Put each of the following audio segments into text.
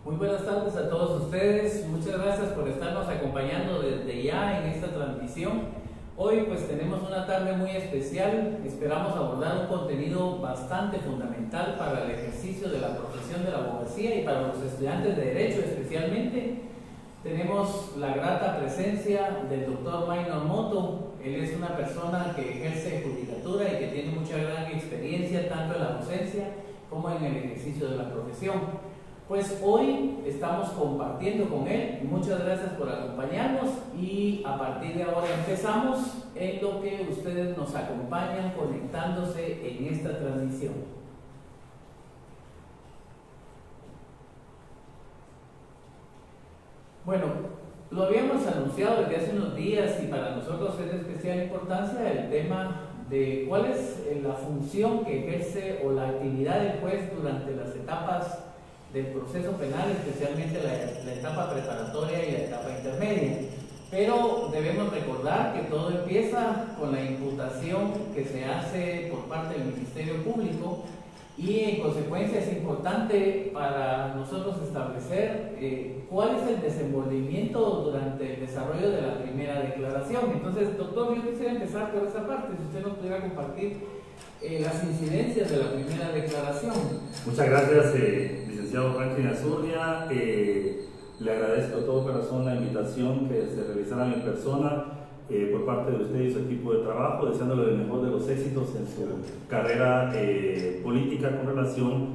Muy buenas tardes a todos ustedes, muchas gracias por estarnos acompañando desde ya en esta transmisión. Hoy pues tenemos una tarde muy especial, esperamos abordar un contenido bastante fundamental para el ejercicio de la profesión de la abogacía y para los estudiantes de Derecho especialmente. Tenemos la grata presencia del doctor Minor Moto. Él es una persona que ejerce judicatura y que tiene mucha gran experiencia tanto en la docencia como en el ejercicio de la profesión. Pues hoy estamos compartiendo con él. Muchas gracias por acompañarnos y a partir de ahora empezamos en lo que ustedes nos acompañan conectándose en esta transmisión. Bueno, lo habíamos anunciado desde hace unos días y para nosotros es de especial importancia el tema de cuál es la función que ejerce o la actividad del juez durante las etapas del proceso penal, especialmente la etapa preparatoria y la etapa intermedia. Pero debemos recordar que todo empieza con la imputación que se hace por parte del Ministerio Público y en consecuencia es importante para nosotros establecer cuál es el desenvolvimiento durante el desarrollo de la primera declaración. Entonces, doctor, yo quisiera empezar por esa parte, si usted nos pudiera compartir las incidencias de la primera declaración. Muchas gracias, licenciado Franklin Azurria. Le agradezco de todo corazón la invitación que se realizara en persona por parte de usted y su equipo de trabajo, deseándole el mejor de los éxitos en su carrera política con relación,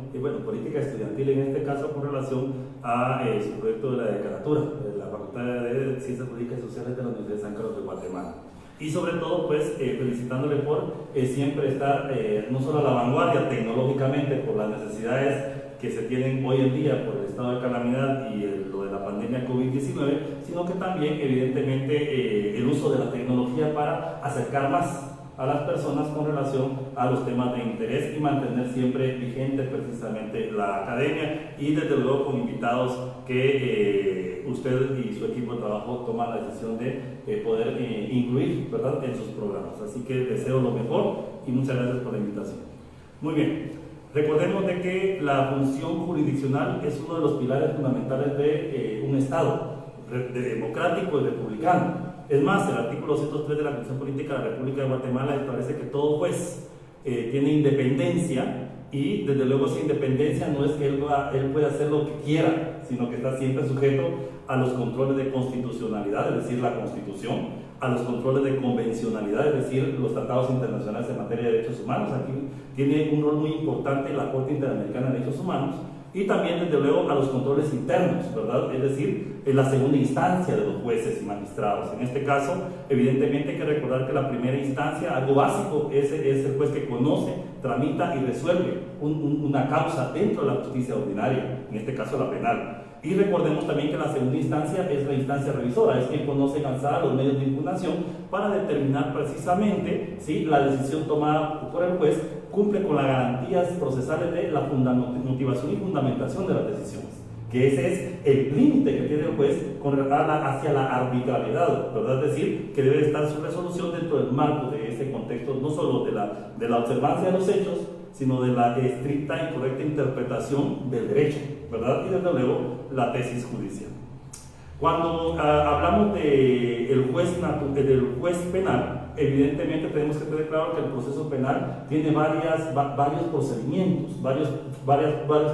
política estudiantil en este caso, con relación a su proyecto de la decanatura de la Facultad de Ciencias Políticas y Sociales de la Universidad de San Carlos de Guatemala. Y sobre todo, pues, felicitándole por siempre estar no solo a la vanguardia tecnológicamente por las necesidades que se tienen hoy en día por el estado de calamidad y lo de la pandemia COVID-19, sino que también, evidentemente, el uso de la tecnología para acercar más a las personas con relación a los temas de interés y mantener siempre vigente precisamente la academia y desde luego con invitados que usted y su equipo de trabajo toman la decisión de poder incluir, ¿verdad?, en sus programas. Así que deseo lo mejor y muchas gracias por la invitación. Muy bien, recordemos de que la función jurisdiccional es uno de los pilares fundamentales de un Estado democrático y republicano. Es más, el artículo 103 de la Constitución Política de la República de Guatemala establece que todo juez tiene independencia y desde luego esa independencia no es que él pueda hacer lo que quiera, sino que está siempre sujeto a los controles de constitucionalidad, es decir, la Constitución, a los controles de convencionalidad, es decir, los tratados internacionales en materia de derechos humanos. Aquí tiene un rol muy importante la Corte Interamericana de Derechos Humanos y también, desde luego, a los controles internos, ¿verdad? Es decir, en la segunda instancia de los jueces y magistrados. En este caso, evidentemente hay que recordar que la primera instancia, algo básico, es el juez que conoce, tramita y resuelve una causa dentro de la justicia ordinaria, en este caso la penal. Y recordemos también que la segunda instancia es la instancia revisora, es quien conoce en alzada los medios de impugnación para determinar precisamente si la decisión tomada por el juez cumple con las garantías procesales de la motivación y fundamentación de las decisiones, que ese es el límite que tiene el juez con relación hacia la arbitrariedad, ¿verdad? Es decir, que debe estar su resolución dentro del marco de ese contexto, no solo de la observancia de los hechos, sino de la estricta y correcta interpretación del derecho, ¿verdad? Y desde luego la tesis judicial. Cuando hablamos del juez penal, evidentemente tenemos que tener claro que el proceso penal tiene varios procedimientos, varios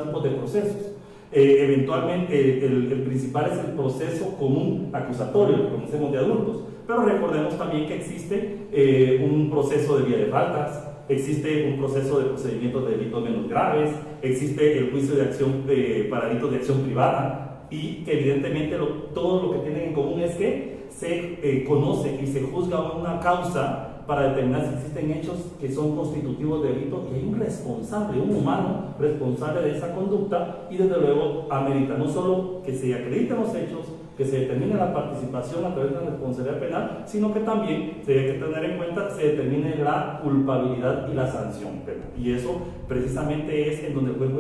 tipos de procesos. Eventualmente el principal es el proceso común acusatorio, que conocemos de adultos, pero recordemos también que existe un proceso de vía de faltas, existe un proceso de procedimientos de delitos menos graves, existe el juicio de acción para delitos de acción privada, y que evidentemente todo lo que tienen en común es que se conoce y se juzga una causa para determinar si existen hechos que son constitutivos de delito y hay un responsable, un humano responsable de esa conducta, y desde luego amerita no solo que se acrediten los hechos, que se determine la participación a través de la responsabilidad penal, sino que también se debe tener en cuenta se determine la culpabilidad y la sanción penal. Y eso precisamente es en donde el juez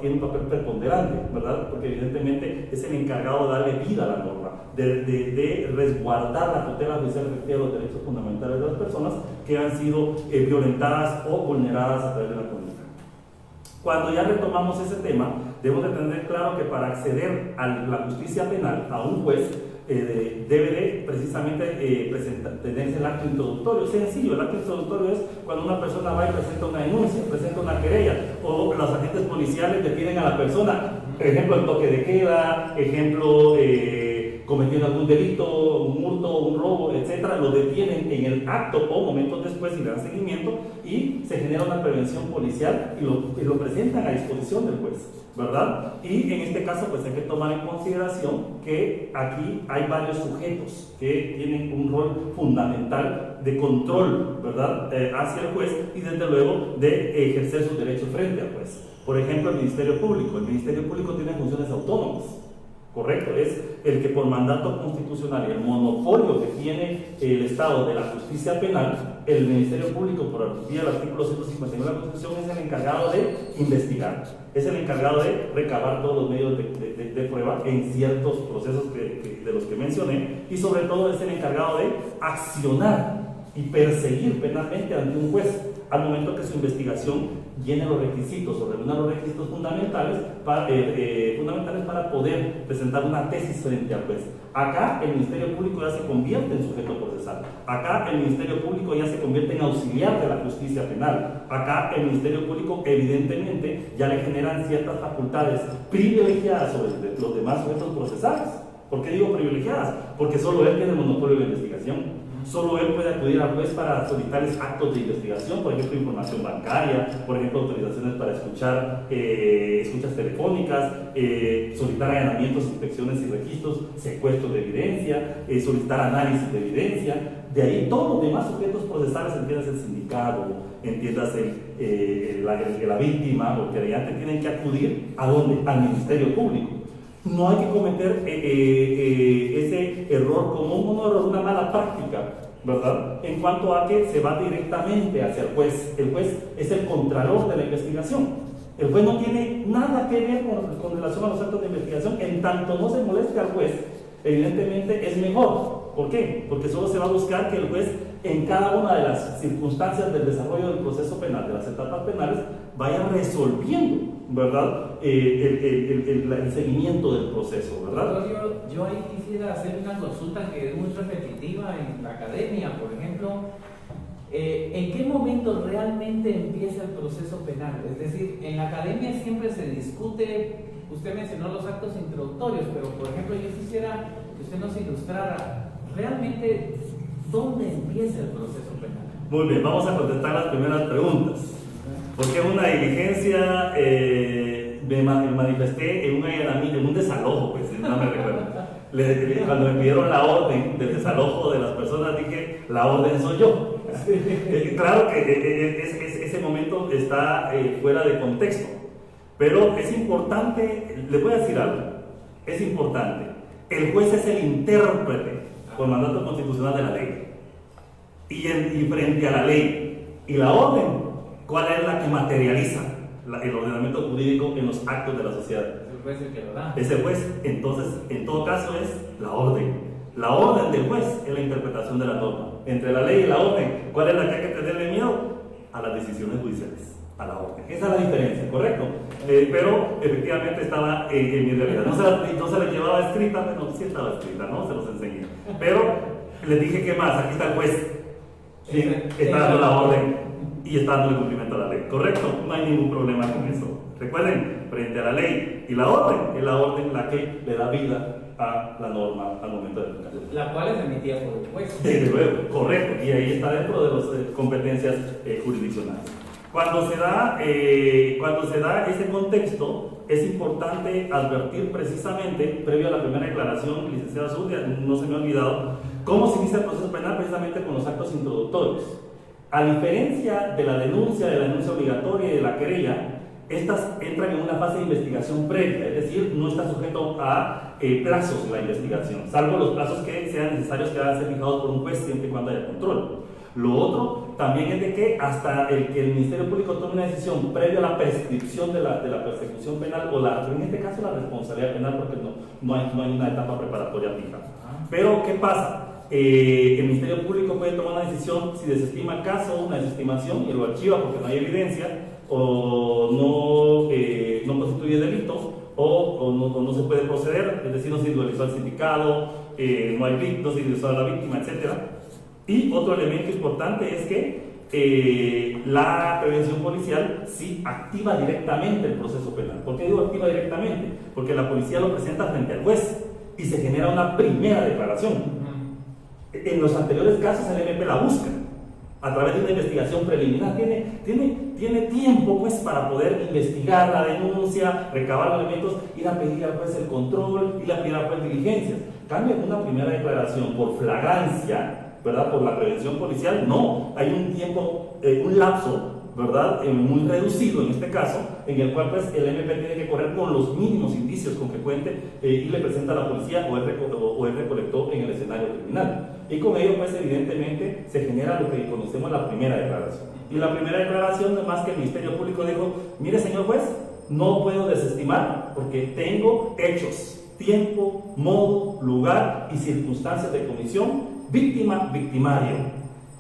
tiene un papel preponderante, ¿verdad? Porque evidentemente es el encargado de darle vida a la norma, de resguardar la tutela judicial efectiva de los derechos fundamentales de las personas que han sido violentadas o vulneradas a través de la conducta. Cuando ya retomamos ese tema, debemos de tener claro que para acceder a la justicia penal, a un juez, debe de precisamente tenerse el acto introductorio. Es sencillo, el acto introductorio es cuando una persona va y presenta una denuncia, presenta una querella, o los agentes policiales detienen a la persona, ejemplo, el toque de queda, ejemplo, cometiendo algún delito, un hurto, un robo, etcétera, lo detienen en el acto o momentos después y le dan seguimiento y se genera una prevención policial y lo presentan a disposición del juez, ¿verdad? Y en este caso pues hay que tomar en consideración que aquí hay varios sujetos que tienen un rol fundamental de control, ¿verdad? Hacia el juez y desde luego de ejercer sus derechos frente al juez. Por ejemplo, el Ministerio Público. El Ministerio Público tiene funciones autónomas. Correcto, es el que por mandato constitucional y el monopolio que tiene el Estado de la justicia penal, el Ministerio Público, por vía del artículo 151 de la Constitución, es el encargado de investigar, es el encargado de recabar todos los medios de prueba en ciertos procesos de los que mencioné, y sobre todo es el encargado de accionar y perseguir penalmente ante un juez al momento que su investigación llene los requisitos o reúna los requisitos fundamentales para poder presentar una tesis frente al juez. Acá el Ministerio Público ya se convierte en sujeto procesal. Acá el Ministerio Público ya se convierte en auxiliar de la justicia penal. Acá el Ministerio Público evidentemente ya le generan ciertas facultades privilegiadas sobre los demás sujetos procesales. ¿Por qué digo privilegiadas? Porque solo él tiene el monopolio de la investigación. Solo él puede acudir al juez para solicitarles actos de investigación, por ejemplo, información bancaria, por ejemplo, autorizaciones para escuchar escuchas telefónicas, solicitar allanamientos, inspecciones y registros, secuestros de evidencia, solicitar análisis de evidencia. De ahí todos los demás sujetos procesales, entiendas el sindicato, entiendas la víctima o el querellante, tienen que acudir ¿a dónde? Al Ministerio Público. No hay que cometer ese error común, una mala práctica, ¿verdad? En cuanto a que se va directamente hacia el juez. El juez es el contralor de la investigación. El juez no tiene nada que ver con relación a los actos de investigación. En tanto no se moleste al juez, evidentemente es mejor. ¿Por qué? Porque solo se va a buscar que el juez, en cada una de las circunstancias del desarrollo del proceso penal, de las etapas penales, vaya resolviendo, ¿verdad? El seguimiento del proceso, ¿verdad? Yo ahí quisiera hacer una consulta que es muy repetitiva en la academia, por ejemplo. ¿En qué momento realmente empieza el proceso penal? Es decir, en la academia siempre se discute, usted mencionó los actos introductorios, pero por ejemplo yo quisiera que usted nos ilustrara realmente dónde empieza el proceso penal. Muy bien, vamos a contestar las primeras preguntas. Porque en una diligencia me manifesté en un allanamiento, en un desalojo, pues, no me recuerdo. Cuando me pidieron la orden del desalojo de las personas, dije, la orden soy yo. Claro que ese momento está fuera de contexto, pero es importante, le voy a decir algo, es importante. El juez es el intérprete por mandato constitucional de la ley. Y frente a la ley y la orden, ¿cuál es la que materializa el ordenamiento jurídico en los actos de la sociedad? Es el juez el que lo da. Es el juez. Entonces, en todo caso es la orden. La orden del juez es la interpretación de la norma. Entre la ley y la orden, ¿cuál es la que hay que tenerle miedo? A las decisiones judiciales, a la orden. Esa es la diferencia, ¿correcto? Pero efectivamente estaba en mi realidad. No se la llevaba escrita, pero sí estaba escrita, ¿no? Se los enseñé. Pero les dije, ¿qué más? Aquí está el juez. Sí, está dando la orden y está dando el cumplimiento a la ley, ¿correcto? No hay ningún problema con eso. Recuerden, frente a la ley y la orden, es la orden la que le da vida a la norma al momento de aplicación. La cual es emitida por el juez. Desde luego, correcto, y ahí está dentro de las competencias jurisdiccionales. Cuando se da ese contexto, es importante advertir precisamente, previo a la primera declaración, licenciada Zurdia, no se me ha olvidado, cómo se inicia el proceso penal precisamente con los actos introductorios. A diferencia de la denuncia obligatoria y de la querella, estas entran en una fase de investigación previa, es decir, no está sujeto a plazos de la investigación, salvo los plazos que sean necesarios que van a ser fijados por un juez siempre y cuando haya control. Lo otro también es de que hasta que el Ministerio Público tome una decisión previa a la prescripción de la persecución penal o en este caso la responsabilidad penal, porque no hay una etapa preparatoria fija. Pero ¿qué pasa? el Ministerio Público puede tomar una decisión si desestima el caso, una desestimación, y lo archiva porque no hay evidencia, o no constituye delito, o no se puede proceder, es decir, no se individualizó al sindicado, no se individualizó a la víctima, etc. Y otro elemento importante es que la prevención policial sí activa directamente el proceso penal. ¿Por qué digo activa directamente? Porque la policía lo presenta frente al juez y se genera una primera declaración. En los anteriores casos el MP la busca a través de una investigación preliminar. Tiene tiempo pues para poder investigar la denuncia, recabar los elementos, ir a pedir al juez el control, ir a pedir al juez diligencias. Cambia una primera declaración por flagrancia, ¿verdad? Por la prevención policial, no. Hay un tiempo, un lapso, ¿verdad? Muy reducido en este caso, en el cual pues el MP tiene que correr con los mínimos indicios con que cuente y le presenta a la policía o él recolectó en el escenario criminal. Y con ello pues evidentemente se genera lo que conocemos la primera declaración. Y la primera declaración no es más que el Ministerio Público dijo: mire señor juez, no puedo desestimar porque tengo hechos, tiempo, modo, lugar y circunstancias de comisión, víctima, victimario.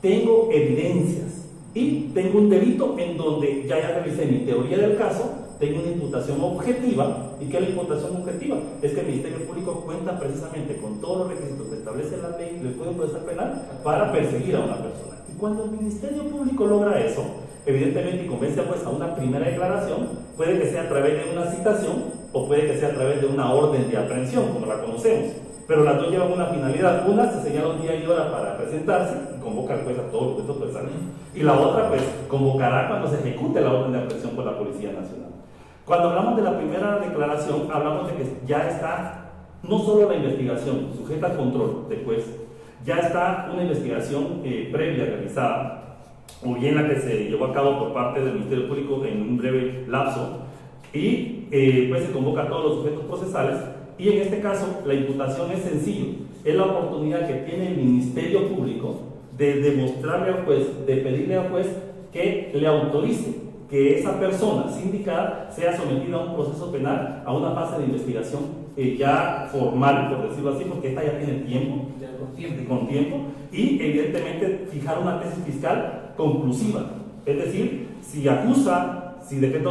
Tengo evidencias y tengo un delito en donde ya revisé mi teoría del caso, tengo una imputación objetiva. ¿Y qué es la imputación objetiva? Es que el Ministerio Público cuenta precisamente con todos los requisitos que establece la ley del Código Procesal Penal para perseguir a una persona. Y cuando el Ministerio Público logra eso, evidentemente, y convence pues a una primera declaración, puede que sea a través de una citación o puede que sea a través de una orden de aprehensión, como la conocemos. Pero las dos llevan una finalidad. Una se señala un día y hora para presentarse y convoca al juez a todos los efectos procesales. Y la otra, pues, convocará cuando se ejecute la orden de aprehensión por la Policía Nacional. Cuando hablamos de la primera declaración, hablamos de que ya está no solo la investigación sujeta al control del juez, ya está una investigación previa realizada, o bien la que se llevó a cabo por parte del Ministerio Público en un breve lapso, y pues se convoca a todos los sujetos procesales. Y en este caso la imputación es sencillo, es la oportunidad que tiene el Ministerio Público de demostrarle al juez, de pedirle al juez que le autorice que esa persona sindicada sea sometida a un proceso penal, a una fase de investigación ya formal, por decirlo así, porque esta ya tiene tiempo, con tiempo, y evidentemente fijar una tesis fiscal conclusiva, es decir, si acusa, si decreta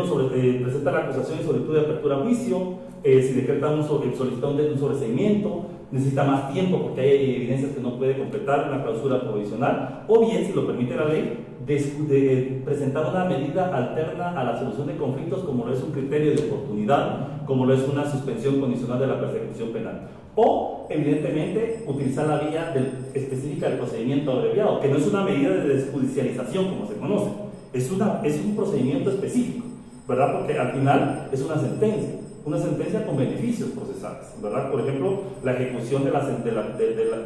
presenta la acusación y solicitud de apertura a juicio, si decreta solicita un sobreseimiento, necesita más tiempo porque hay evidencias que no puede completar una clausura provisional, o bien, si lo permite la ley, de presentar una medida alterna a la solución de conflictos, como lo es un criterio de oportunidad, como lo es una suspensión condicional de la persecución penal, o evidentemente utilizar la vía específica del procedimiento abreviado, que no es una medida de desjudicialización como se conoce, es un procedimiento específico, ¿verdad? Porque al final es una sentencia con beneficios procesales, ¿verdad? Por ejemplo, la ejecución de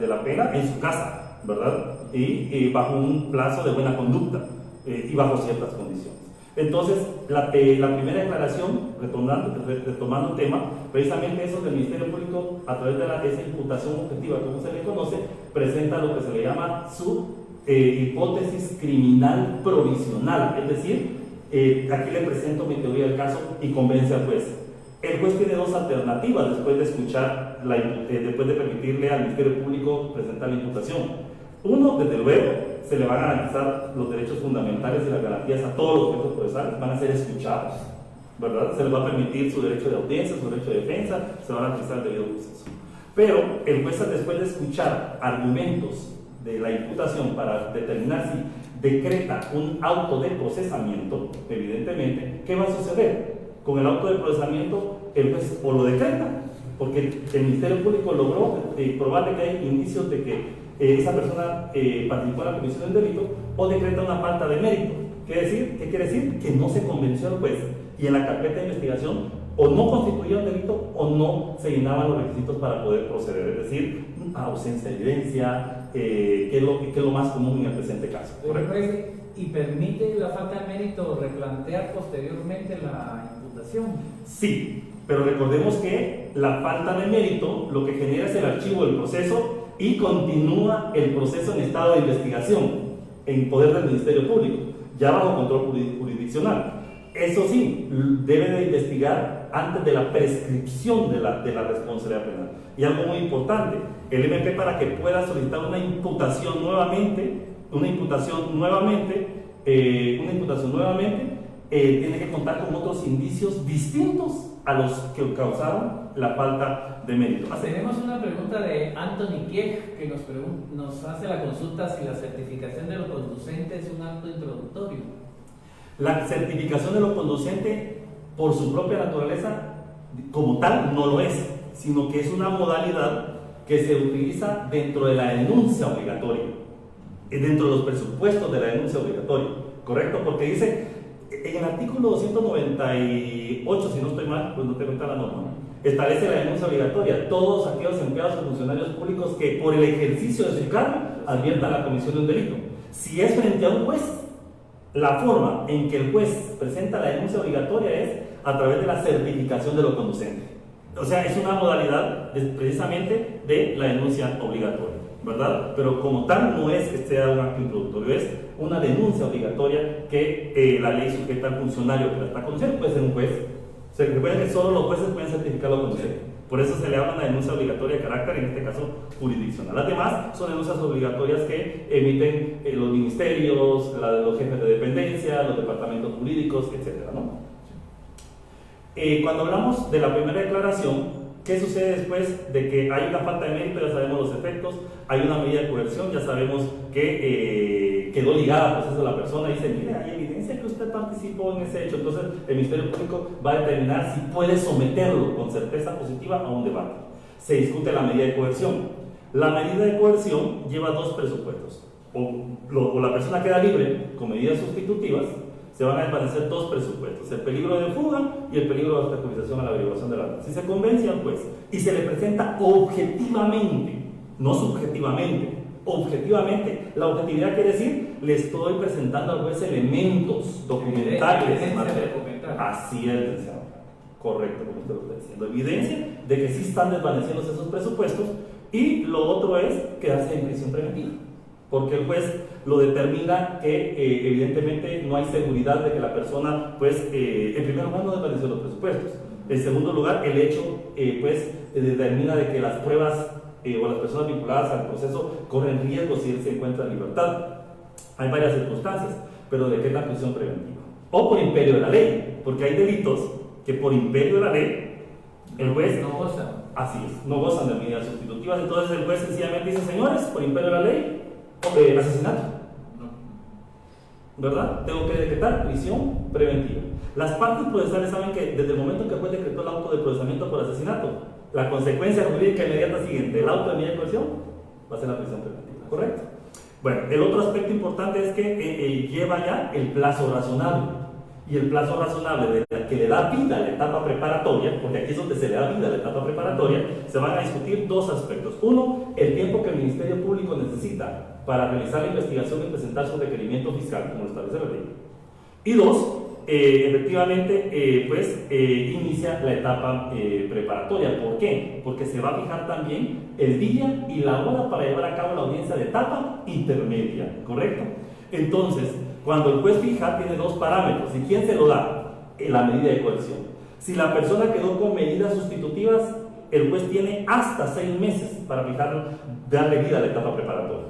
la pena en su casa, ¿verdad? Y bajo un plazo de buena conducta y bajo ciertas condiciones. Entonces, la primera declaración, retomando el tema, precisamente eso del Ministerio Público, a través de esa imputación objetiva, como se le conoce, presenta lo que se le llama su hipótesis criminal provisional, es decir, aquí le presento mi teoría del caso y convence al juez. El juez tiene dos alternativas después de escuchar, después de permitirle al Ministerio Público presentar la imputación. Uno, desde luego, se le van a garantizar los derechos fundamentales y las garantías a todos los sujetos procesales, van a ser escuchados, ¿verdad? Se les va a permitir su derecho de audiencia, su derecho de defensa, se van a garantizar el debido proceso. Pero el juez, después de escuchar argumentos de la imputación para determinar si decreta un auto de procesamiento, evidentemente, ¿qué va a suceder? Con el auto de procesamiento, el juez o lo decreta, porque el Ministerio Público logró probar que hay indicios de que esa persona participó en la comisión del delito, o decreta una falta de mérito. ¿Qué quiere decir? Que no se convenció al juez y en la carpeta de investigación o no constituía un delito o no se llenaban los requisitos para poder proceder, es decir, ausencia de evidencia, que es lo más común en el presente caso. ¿Y permite la falta de mérito replantear posteriormente la imputación? Sí, pero recordemos que la falta de mérito lo que genera es el archivo del proceso y continúa el proceso en estado de investigación en poder del Ministerio Público, ya bajo control jurisdiccional. Eso sí, debe de investigar antes de la prescripción de la responsabilidad penal. Y algo muy importante, el MP para que pueda solicitar una imputación nuevamente, tiene que contar con otros indicios distintos a los que causaron la falta de mérito. Tenemos una pregunta de Anthony Kiech que nos hace la consulta si la certificación de lo conducente es un acto introductorio. La certificación de lo conducente, por su propia naturaleza, como tal, no lo es, sino que es una modalidad que se utiliza dentro de la denuncia obligatoria, dentro de los presupuestos de la denuncia obligatoria, ¿correcto? Porque dice, en el artículo 298, si no estoy mal, pues no te cuenta la norma, establece la denuncia obligatoria. Todos aquellos empleados o funcionarios públicos que por el ejercicio de su cargo adviertan la comisión de un delito. Si es frente a un juez, la forma en que el juez presenta la denuncia obligatoria es a través de la certificación de lo conducente. O sea, es una modalidad precisamente de la denuncia obligatoria, ¿verdad? Pero como tal no es que sea un acto introductorio, es una denuncia obligatoria que la ley sujeta al funcionario que la está conduciendo, puede ser un juez. Se recuerda que solo los jueces pueden certificar lo conducente. Por eso se le habla una denuncia obligatoria de carácter, en este caso jurisdiccional. Las demás son denuncias obligatorias que emiten los ministerios, los jefes de dependencia, los departamentos jurídicos, etc., ¿no? Cuando hablamos de la primera declaración, ¿qué sucede después de que hay una falta de mérito? Ya sabemos los efectos, hay una medida de coerción, ya sabemos que quedó ligada al proceso de la persona, dice, mire, hay evidencia que usted participó en ese hecho, entonces el Ministerio Público va a determinar si puede someterlo con certeza positiva a un debate. Se discute la medida de coerción. La medida de coerción lleva dos presupuestos, o la persona queda libre con medidas sustitutivas. Se van a desvanecer dos presupuestos, el peligro de fuga y el peligro de obstaculización a la averiguación de la ley. Si se convence al juez y se le presenta objetivamente, no subjetivamente, objetivamente, la objetividad quiere decir, le estoy presentando al juez elementos documentales. Así es, licenciado. Correcto, como usted lo está diciendo. Evidencia de que sí están desvaneciéndose esos presupuestos, y lo otro es quedarse en prisión preventiva, porque el juez lo determina que evidentemente no hay seguridad de que la persona, pues, en primer lugar no desvaneció los presupuestos. En segundo lugar, el hecho, determina de que las pruebas o las personas vinculadas al proceso corren riesgo si él se encuentra en libertad. Hay varias circunstancias, pero ¿de qué es la prisión preventiva? O por imperio de la ley, porque hay delitos que por imperio de la ley el juez no goza. Así es, no gozan de medidas sustitutivas. Entonces el juez sencillamente dice, señores, por imperio de la ley, asesinato, ¿verdad? Tengo que decretar prisión preventiva. Las partes procesales saben que desde el momento que el juez decretó el auto de procesamiento por asesinato, la consecuencia jurídica inmediata siguiente, el auto de medida de coerción, va a ser la prisión preventiva, ¿correcto? Bueno, el otro aspecto importante es que lleva ya el plazo razonable. Y el plazo razonable que le da vida a la etapa preparatoria, porque aquí es donde se le da vida a la etapa preparatoria, se van a discutir dos aspectos. Uno, el tiempo que el Ministerio Público necesita para realizar la investigación y presentar su requerimiento fiscal, como lo establece la ley. Y dos, efectivamente, inicia la etapa preparatoria. ¿Por qué? Porque se va a fijar también el día y la hora para llevar a cabo la audiencia de etapa intermedia, ¿correcto? Entonces, cuando el juez fija, tiene dos parámetros. ¿Y quién se lo da? La medida de coerción. Si la persona quedó con medidas sustitutivas, el juez tiene hasta 6 meses para darle vida a la etapa preparatoria.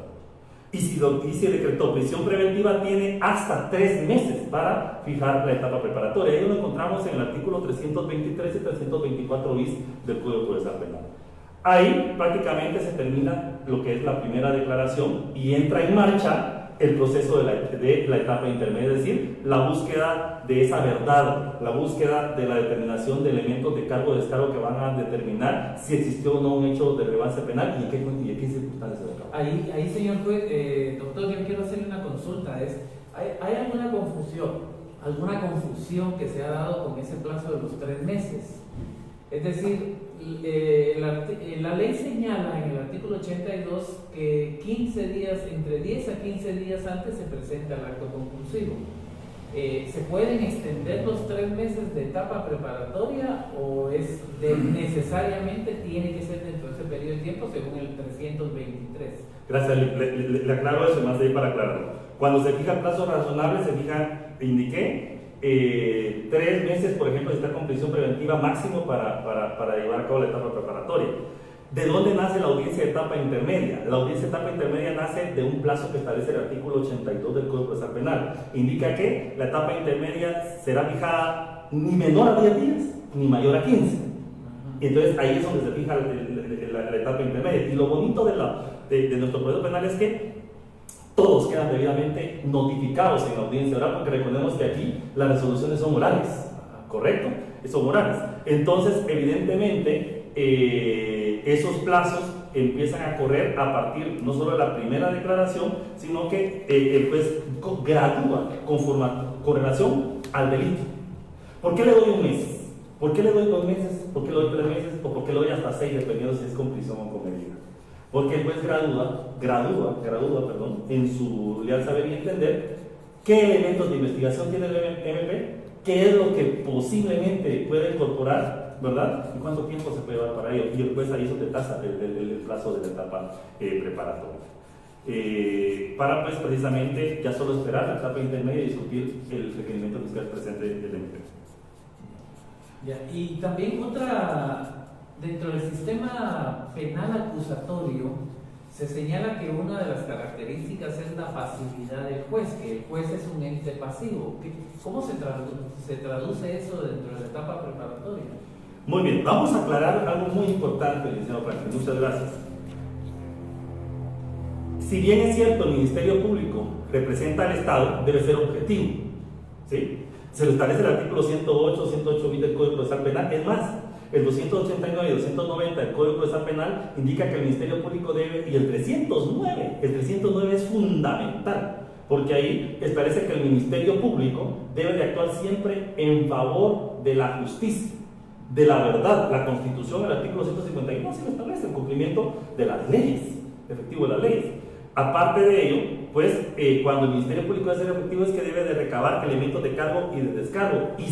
Y si decretó prisión preventiva, tiene hasta 3 meses para fijar la etapa preparatoria. Ahí lo encontramos en el artículo 323 y 324 bis del Código Procesal Penal. Ahí prácticamente se termina lo que es la primera declaración y entra en marcha el proceso de la etapa intermedia, es decir, la búsqueda de esa verdad, la búsqueda de la determinación de elementos de cargo o descargo que van a determinar si existió o no un hecho de relevancia penal y en qué circunstancias se acaba. Ahí, señor juez, doctor, yo quiero hacerle una consulta. ¿Hay alguna confusión que se ha dado con ese plazo de los 3 meses? Es decir, la ley señala en el artículo 82 que 15 días, entre 10 a 15 días antes se presenta el acto conclusivo. ¿Se pueden extender los 3 meses de etapa preparatoria o necesariamente tiene que ser dentro de ese periodo de tiempo según el 323? Gracias, le aclaro eso más de ahí para aclararlo. Cuando se fija el plazo razonable, indiqué 3 meses, por ejemplo, de estar con prisión preventiva máximo para llevar a cabo la etapa preparatoria. ¿De dónde nace la audiencia de etapa intermedia? La audiencia de etapa intermedia nace de un plazo que establece el artículo 82 del Código Procesal Penal. Indica que la etapa intermedia será fijada ni menor a 10 días, ni mayor a 15. Entonces ahí es donde se fija la etapa intermedia. Y lo bonito de nuestro Código Penal es que todos quedan debidamente notificados en la audiencia oral, porque recordemos que aquí las resoluciones son orales, ¿correcto? Son orales. Entonces, evidentemente, esos plazos empiezan a correr a partir no solo de la primera declaración, sino que el juez gradúa con relación al delito. ¿Por qué le doy un mes? ¿Por qué le doy 2 meses? ¿Por qué le doy 3 meses? ¿O por qué le doy hasta 6, dependiendo si es con prisión o con medida? Porque el juez gradúa, en su leal saber y entender qué elementos de investigación tiene el MP, qué es lo que posiblemente puede incorporar, ¿verdad? Y cuánto tiempo se puede llevar para ello. Y el juez ahí es donde tasa el plazo de la etapa preparatoria. Para pues precisamente ya solo esperar la etapa intermedia y discutir el requerimiento fiscal presente del MP. Ya, y también dentro del sistema penal acusatorio se señala que una de las características es la pasividad del juez, que el juez es un ente pasivo. ¿Cómo se traduce eso dentro de la etapa preparatoria? Muy bien, vamos a aclarar algo muy importante, licenciado Franklin. Muchas gracias. Si bien es cierto, el Ministerio Público representa al Estado, debe ser objetivo, ¿sí? Se lo establece el artículo 108 bis del Código Procesal Penal. Es más, el 289 y 290 del Código Procesal Penal indica que el Ministerio Público debe, y el 309 es fundamental, porque ahí establece que el Ministerio Público debe de actuar siempre en favor de la justicia, de la verdad. La Constitución, el artículo 151, así lo establece, el cumplimiento de las leyes, efectivo de las leyes. Aparte de ello, pues cuando el Ministerio Público debe ser efectivo es que debe de recabar elementos de cargo y de descargo y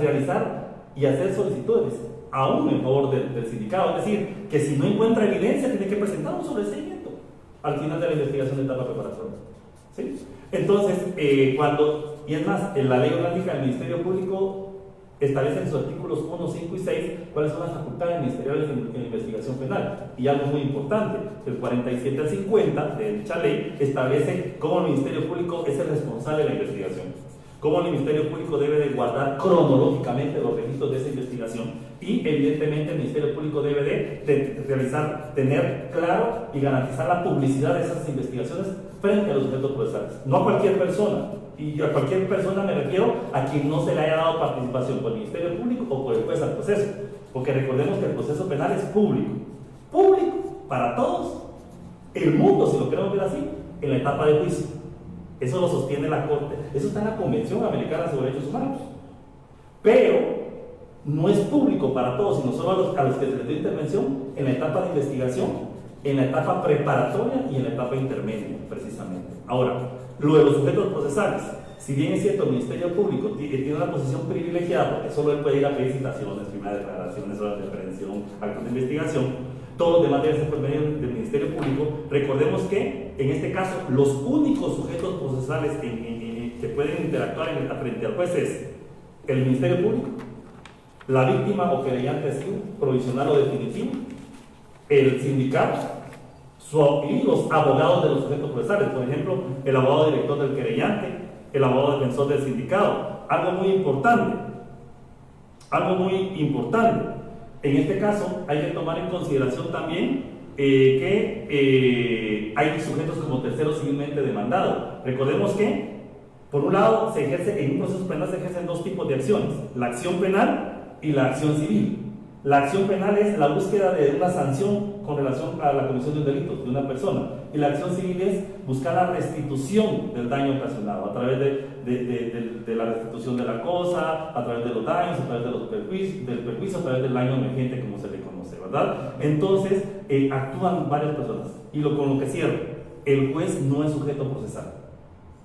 realizar y hacer solicitudes aún en favor del sindicado. Es decir, que si no encuentra evidencia tiene que presentar un sobreseimiento al final de la investigación de etapa preparatoria, ¿sí? Entonces, y es más, en la ley orgánica del Ministerio Público establece en sus artículos 1, 5 y 6 cuáles son las facultades ministeriales en investigación penal. Y algo muy importante, el 47 al 50 de dicha ley establece cómo el Ministerio Público es el responsable de la investigación, cómo el Ministerio Público debe de guardar cronológicamente los registros de esa investigación, y evidentemente el Ministerio Público debe de tener claro y garantizar la publicidad de esas investigaciones frente a los sujetos procesales. No a cualquier persona, y a cualquier persona me refiero a quien no se le haya dado participación por el Ministerio Público o por el juez al proceso, porque recordemos que el proceso penal es público para todos, el mundo, si lo queremos ver así, en la etapa de juicio. Eso lo sostiene la Corte, eso está en la Convención Americana sobre Derechos Humanos, pero no es público para todos, sino solo a los que se les dio intervención en la etapa de investigación, en la etapa preparatoria y en la etapa intermedia, precisamente. Ahora, lo de los sujetos procesales, si bien es cierto, el Ministerio Público tiene una posición privilegiada, porque solo él puede ir a pedir citaciones, primeras declaraciones, horas de prevención, actos de investigación, todos los demás deben ser por medio del Ministerio Público. Recordemos que, en este caso, los únicos sujetos procesales que pueden interactuar frente al juez es el Ministerio Público, la víctima o querellante asivo, provisional o definitivo, el sindicato y los abogados de los sujetos procesales, por ejemplo, el abogado director del querellante, el abogado defensor del sindicado. Algo muy importante, en este caso hay que tomar en consideración también que hay sujetos como terceros civilmente demandados. Recordemos que, por un lado, en un proceso penal se ejercen 2 tipos de acciones: la acción penal y la acción civil. La acción penal es la búsqueda de una sanción con relación a la comisión de un delito de una persona, y la acción civil es buscar la restitución del daño ocasionado a través de la restitución de la cosa, a través de los daños, a través del perjuicio, a través del daño emergente, como se le conoce, ¿verdad? Entonces actúan varias personas. Y con lo que cierro, el juez no es sujeto procesal.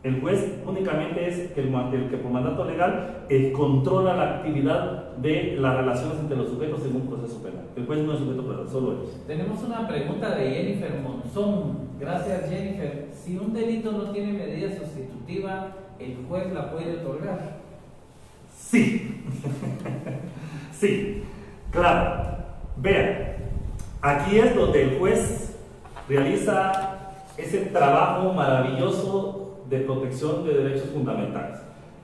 El juez únicamente es el que por mandato legal controla la actividad de las relaciones entre los sujetos en un proceso penal. El juez no es sujeto penal, solo ellos. Tenemos una pregunta de Jennifer Monzón. Gracias, Jennifer. Si un delito no tiene medida sustitutiva, ¿el juez la puede otorgar? Sí. Sí, claro. Vean, aquí es donde el juez realiza ese trabajo maravilloso de protección de derechos fundamentales.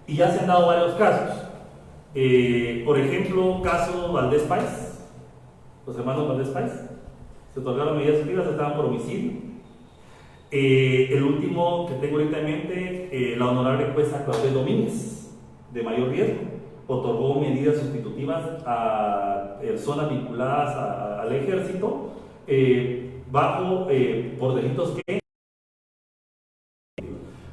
Y ya se han dado varios casos. Por ejemplo, caso Valdés Páez, los hermanos Valdés Páez, se otorgaron medidas sustitutivas, estaban por homicidio. El último que tengo ahorita en mente, la honorable jueza Claudel Domínguez, de mayor riesgo, otorgó medidas sustitutivas a personas vinculadas al ejército por delitos que...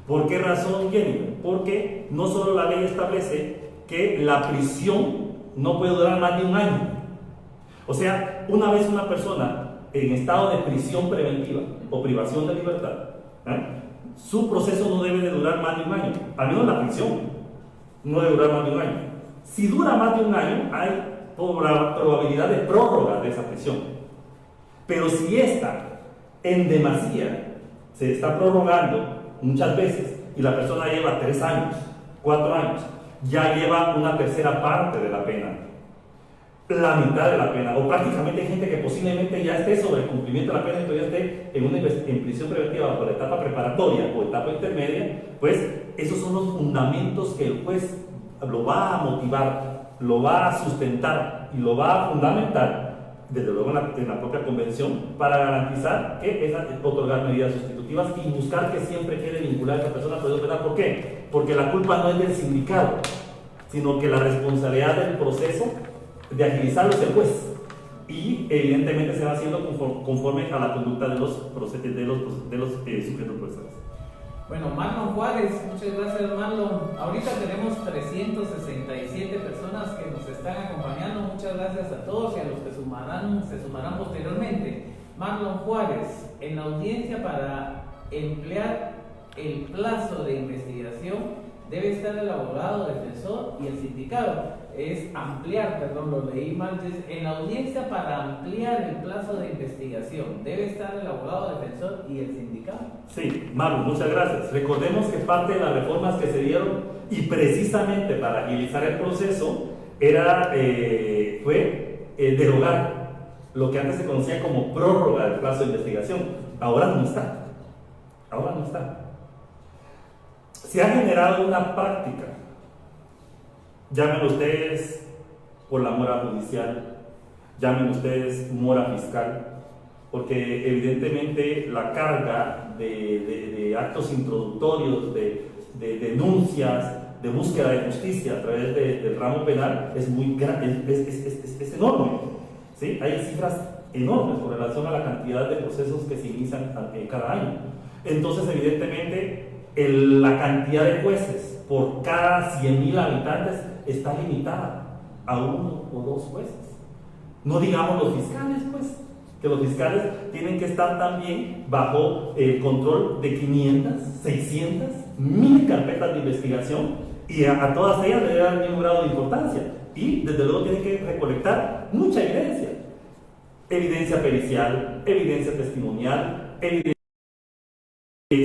¿Por qué razón, Jenny? Porque no solo la ley establece que la prisión no puede durar más de un año. O sea, una vez una persona en estado de prisión preventiva o privación de libertad, su proceso no debe de durar más de un año. Al menos la prisión no debe durar más de un año. Si dura más de un año, hay probabilidad de prórroga de esa prisión. Pero si esta en demasía se está prorrogando muchas veces y la persona lleva 3 años, 4 años, ya lleva una tercera parte de la pena, la mitad de la pena, o prácticamente hay gente que posiblemente ya esté sobre el cumplimiento de la pena y todavía esté en prisión preventiva por la etapa preparatoria o etapa intermedia. Pues esos son los fundamentos que el juez lo va a motivar, lo va a sustentar y lo va a fundamentar, desde luego en la propia convención, para garantizar que es otorgar medidas sustitutivas y buscar que siempre quede vinculada a esa persona a proceso penal. ¿Por qué? Porque la culpa no es del sindicato, sino que la responsabilidad del proceso de agilizarlo es el juez. Y evidentemente se va haciendo conforme a la conducta de los sujetos procesales. Bueno, Marlon Juárez, muchas gracias, Marlon. Ahorita tenemos 367 personas que nos están acompañando. Muchas gracias a todos y a los que se sumarán posteriormente. Marlon Juárez, en la audiencia para emplear el plazo de investigación debe estar el abogado defensor y el sindicado. Es ampliar, perdón, lo leí mal. En la audiencia para ampliar el plazo de investigación debe estar el abogado defensor y el sindicado. Sí, Marlon, muchas gracias. Recordemos que parte de las reformas que se dieron y precisamente para agilizar el proceso fue derogar lo que antes se conocía como prórroga del plazo de investigación. Ahora no está. Ahora no está. Se ha generado una práctica, llamen ustedes por la mora judicial, llamen ustedes mora fiscal, porque evidentemente la carga de actos introductorios, de denuncias, de búsqueda de justicia a través del ramo penal es muy grande, es enorme, ¿sí? Hay cifras enormes con relación a la cantidad de procesos que se inician cada año. Entonces, evidentemente, la cantidad de jueces por cada 100.000 habitantes está limitada a 1 o 2 jueces. No digamos los fiscales, pues, que los fiscales tienen que estar también bajo el control de 500, 600, 1.000 carpetas de investigación, y a todas ellas le debe dar el mismo grado de importancia. Y desde luego tienen que recolectar mucha evidencia pericial, evidencia testimonial,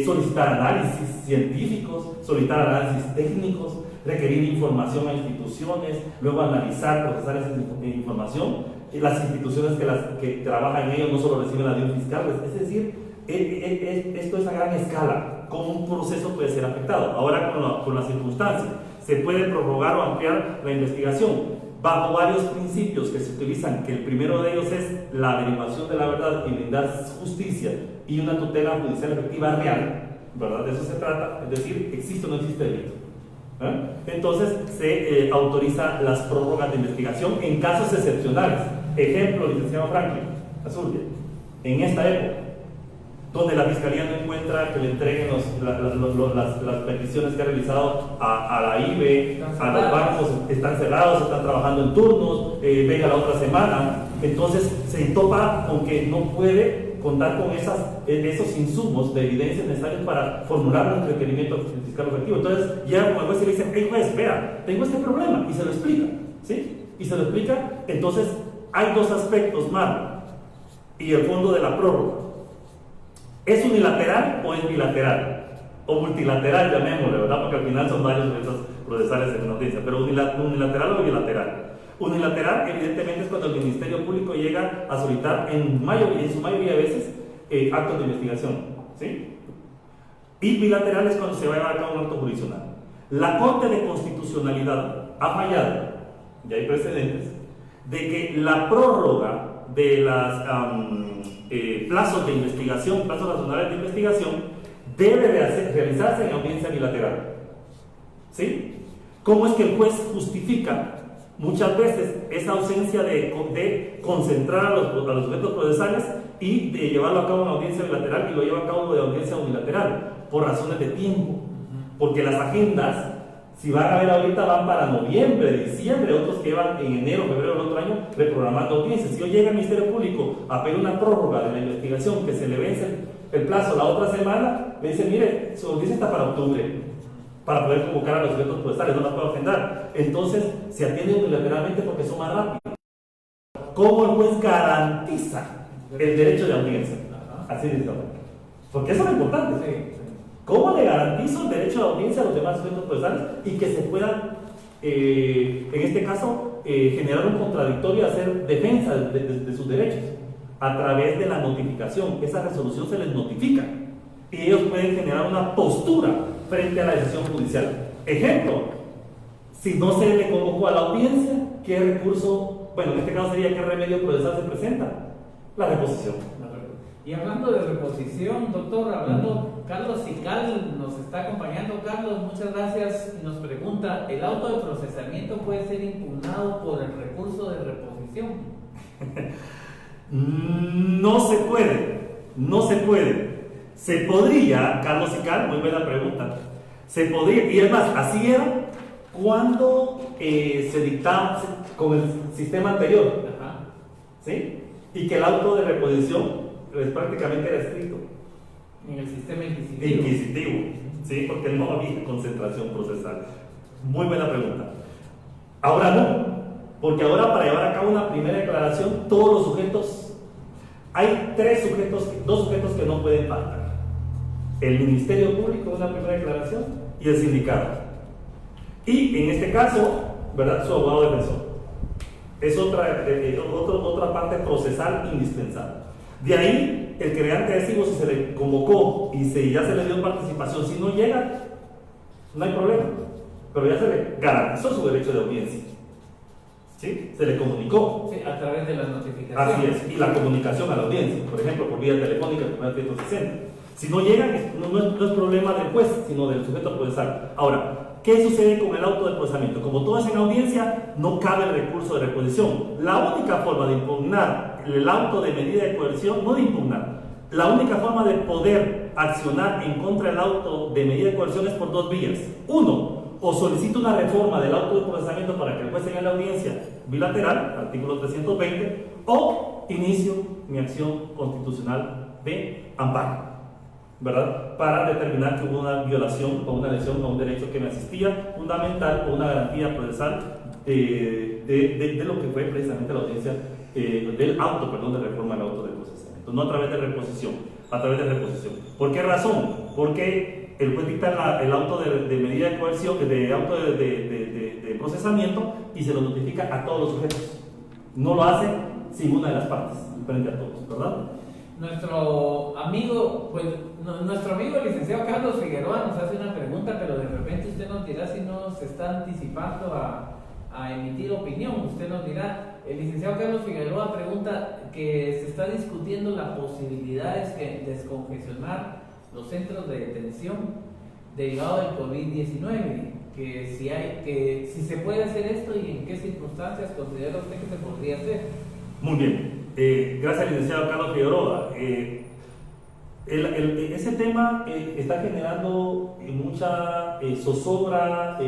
solicitar análisis científicos, solicitar análisis técnicos, requerir información a instituciones, luego analizar, procesar esa información. Las instituciones que trabajan en ello no solo reciben la de un fiscal, es decir, esto es a gran escala, cómo un proceso puede ser afectado. Ahora con las circunstancias, se puede prorrogar o ampliar la investigación bajo varios principios que se utilizan, que el primero de ellos es la averiguación de la verdad y brindar justicia y una tutela judicial efectiva real, ¿verdad? De eso se trata, es decir, existe o no existe delito. Entonces se autoriza las prórrogas de investigación en casos excepcionales. Ejemplo, licenciado Franklin Azurdia, en esta época, donde la Fiscalía no encuentra que le entreguen las peticiones que ha realizado a la IBE, a los bancos, están cerrados, están trabajando en turnos, venga la otra semana, entonces se topa con que no puede contar con esos insumos de evidencia necesarios para formular un requerimiento fiscal objetivo. Entonces ya como el juez le dice, hey juez, vea, tengo este problema, y se lo explica, ¿sí? Y se lo explica. Entonces hay 2 aspectos más, y el fondo de la prórroga. ¿Es unilateral o es bilateral? O multilateral, llamémosle, ¿verdad? Porque al final son varios de esos procesales en una audiencia, pero unilateral o bilateral. Unilateral, evidentemente, es cuando el Ministerio Público llega a solicitar en su mayoría de veces actos de investigación, ¿sí? Y bilateral es cuando se va a llevar a cabo un acto jurisdiccional. La Corte de Constitucionalidad ha fallado, ya hay precedentes, de que la prórroga de los plazos de investigación, plazos razonables de investigación, debe realizarse en audiencia bilateral, ¿sí? ¿Cómo es que el juez justifica muchas veces esa ausencia de concentrar a los sujetos procesales y de llevarlo a cabo en audiencia bilateral y lo lleva a cabo de audiencia unilateral? Por razones de tiempo, porque las agendas, si van a ver ahorita, van para noviembre, diciembre, otros que van en enero, febrero del otro año reprogramando audiencias. Si hoy llega el Ministerio Público a pedir una prórroga de la investigación que se le vence el plazo la otra semana, me dice, mire, su audiencia está para octubre, para poder convocar a los sujetos procesales, no la puedo agendar. Entonces se atiende unilateralmente porque son más rápidos. ¿Cómo el juez garantiza el derecho de audiencia? Así de todo. Porque eso es lo importante. Sí. ¿Cómo le garantizo el derecho de audiencia a los demás sujetos procesales y que se puedan, en este caso, generar un contradictorio, hacer defensa de sus derechos a través de la notificación? Esa resolución se les notifica y ellos pueden generar una postura frente a la decisión judicial. Ejemplo, si no se le convocó a la audiencia, ¿qué recurso, bueno, en este caso sería qué remedio procesal se presenta? La reposición. Y hablando de reposición, doctor, Carlos Sical nos está acompañando. Carlos, muchas gracias. Y nos pregunta, ¿el auto de procesamiento puede ser impugnado por el recurso de reposición? No se puede. Se podría, Carlos Sical, muy buena pregunta. Se podría, y además, así era cuando se dictaba con el sistema anterior. Ajá. ¿Sí? Y que el auto de reposición prácticamente era estricto. En el sistema inquisitivo. Sí, porque no había concentración procesal. Muy buena pregunta. Ahora no, porque ahora para llevar a cabo una primera declaración, todos los sujetos, hay dos sujetos que no pueden faltar: el Ministerio Público, una primera declaración, y el sindicato. Y en este caso, ¿verdad?, su abogado defensor. Es otra parte procesal indispensable. De ahí, el creante de recibo, si se le convocó y ya se le dio participación, si no llega, no hay problema, pero ya se le garantizó su derecho de audiencia, ¿sí? Se le comunicó. Sí, a través de las notificaciones. Así es, y la comunicación a la audiencia, por ejemplo, por vía telefónica, por 160. Si no llega, no es problema del juez, sino del sujeto procesal. Ahora, ¿qué sucede con el auto de procesamiento? Como todo es en audiencia, no cabe el recurso de reposición. La única forma de impugnar el auto de medida de coerción, no de impugnar, la única forma de poder accionar en contra del auto de medida de coerción es por dos vías. Uno, o solicito una reforma del auto de procesamiento para que el juez tenga la audiencia bilateral, artículo 320, o inicio mi acción constitucional de amparo, ¿verdad?, para determinar que hubo una violación o una lesión a un derecho que me asistía fundamental o una garantía procesal de lo que fue precisamente la audiencia del auto, de reforma del auto de procesamiento, no a través de reposición, a través de reposición. ¿Por qué razón? Porque el juez dicta el auto de medida de coerción, de auto de procesamiento, y se lo notifica a todos los sujetos. No lo hace sin una de las partes, frente a todos, ¿verdad? Nuestro amigo el licenciado Carlos Figueroa nos hace una pregunta, pero de repente usted nos dirá si no se está anticipando a emitir opinión. Usted nos dirá, el licenciado Carlos Figueroa pregunta que se está discutiendo la posibilidad de descongestionar los centros de detención derivado del COVID-19, que si se puede hacer esto y en qué circunstancias considera usted que se podría hacer. Muy bien. Gracias, licenciado Carlos Figueroa. Ese tema está generando mucha zozobra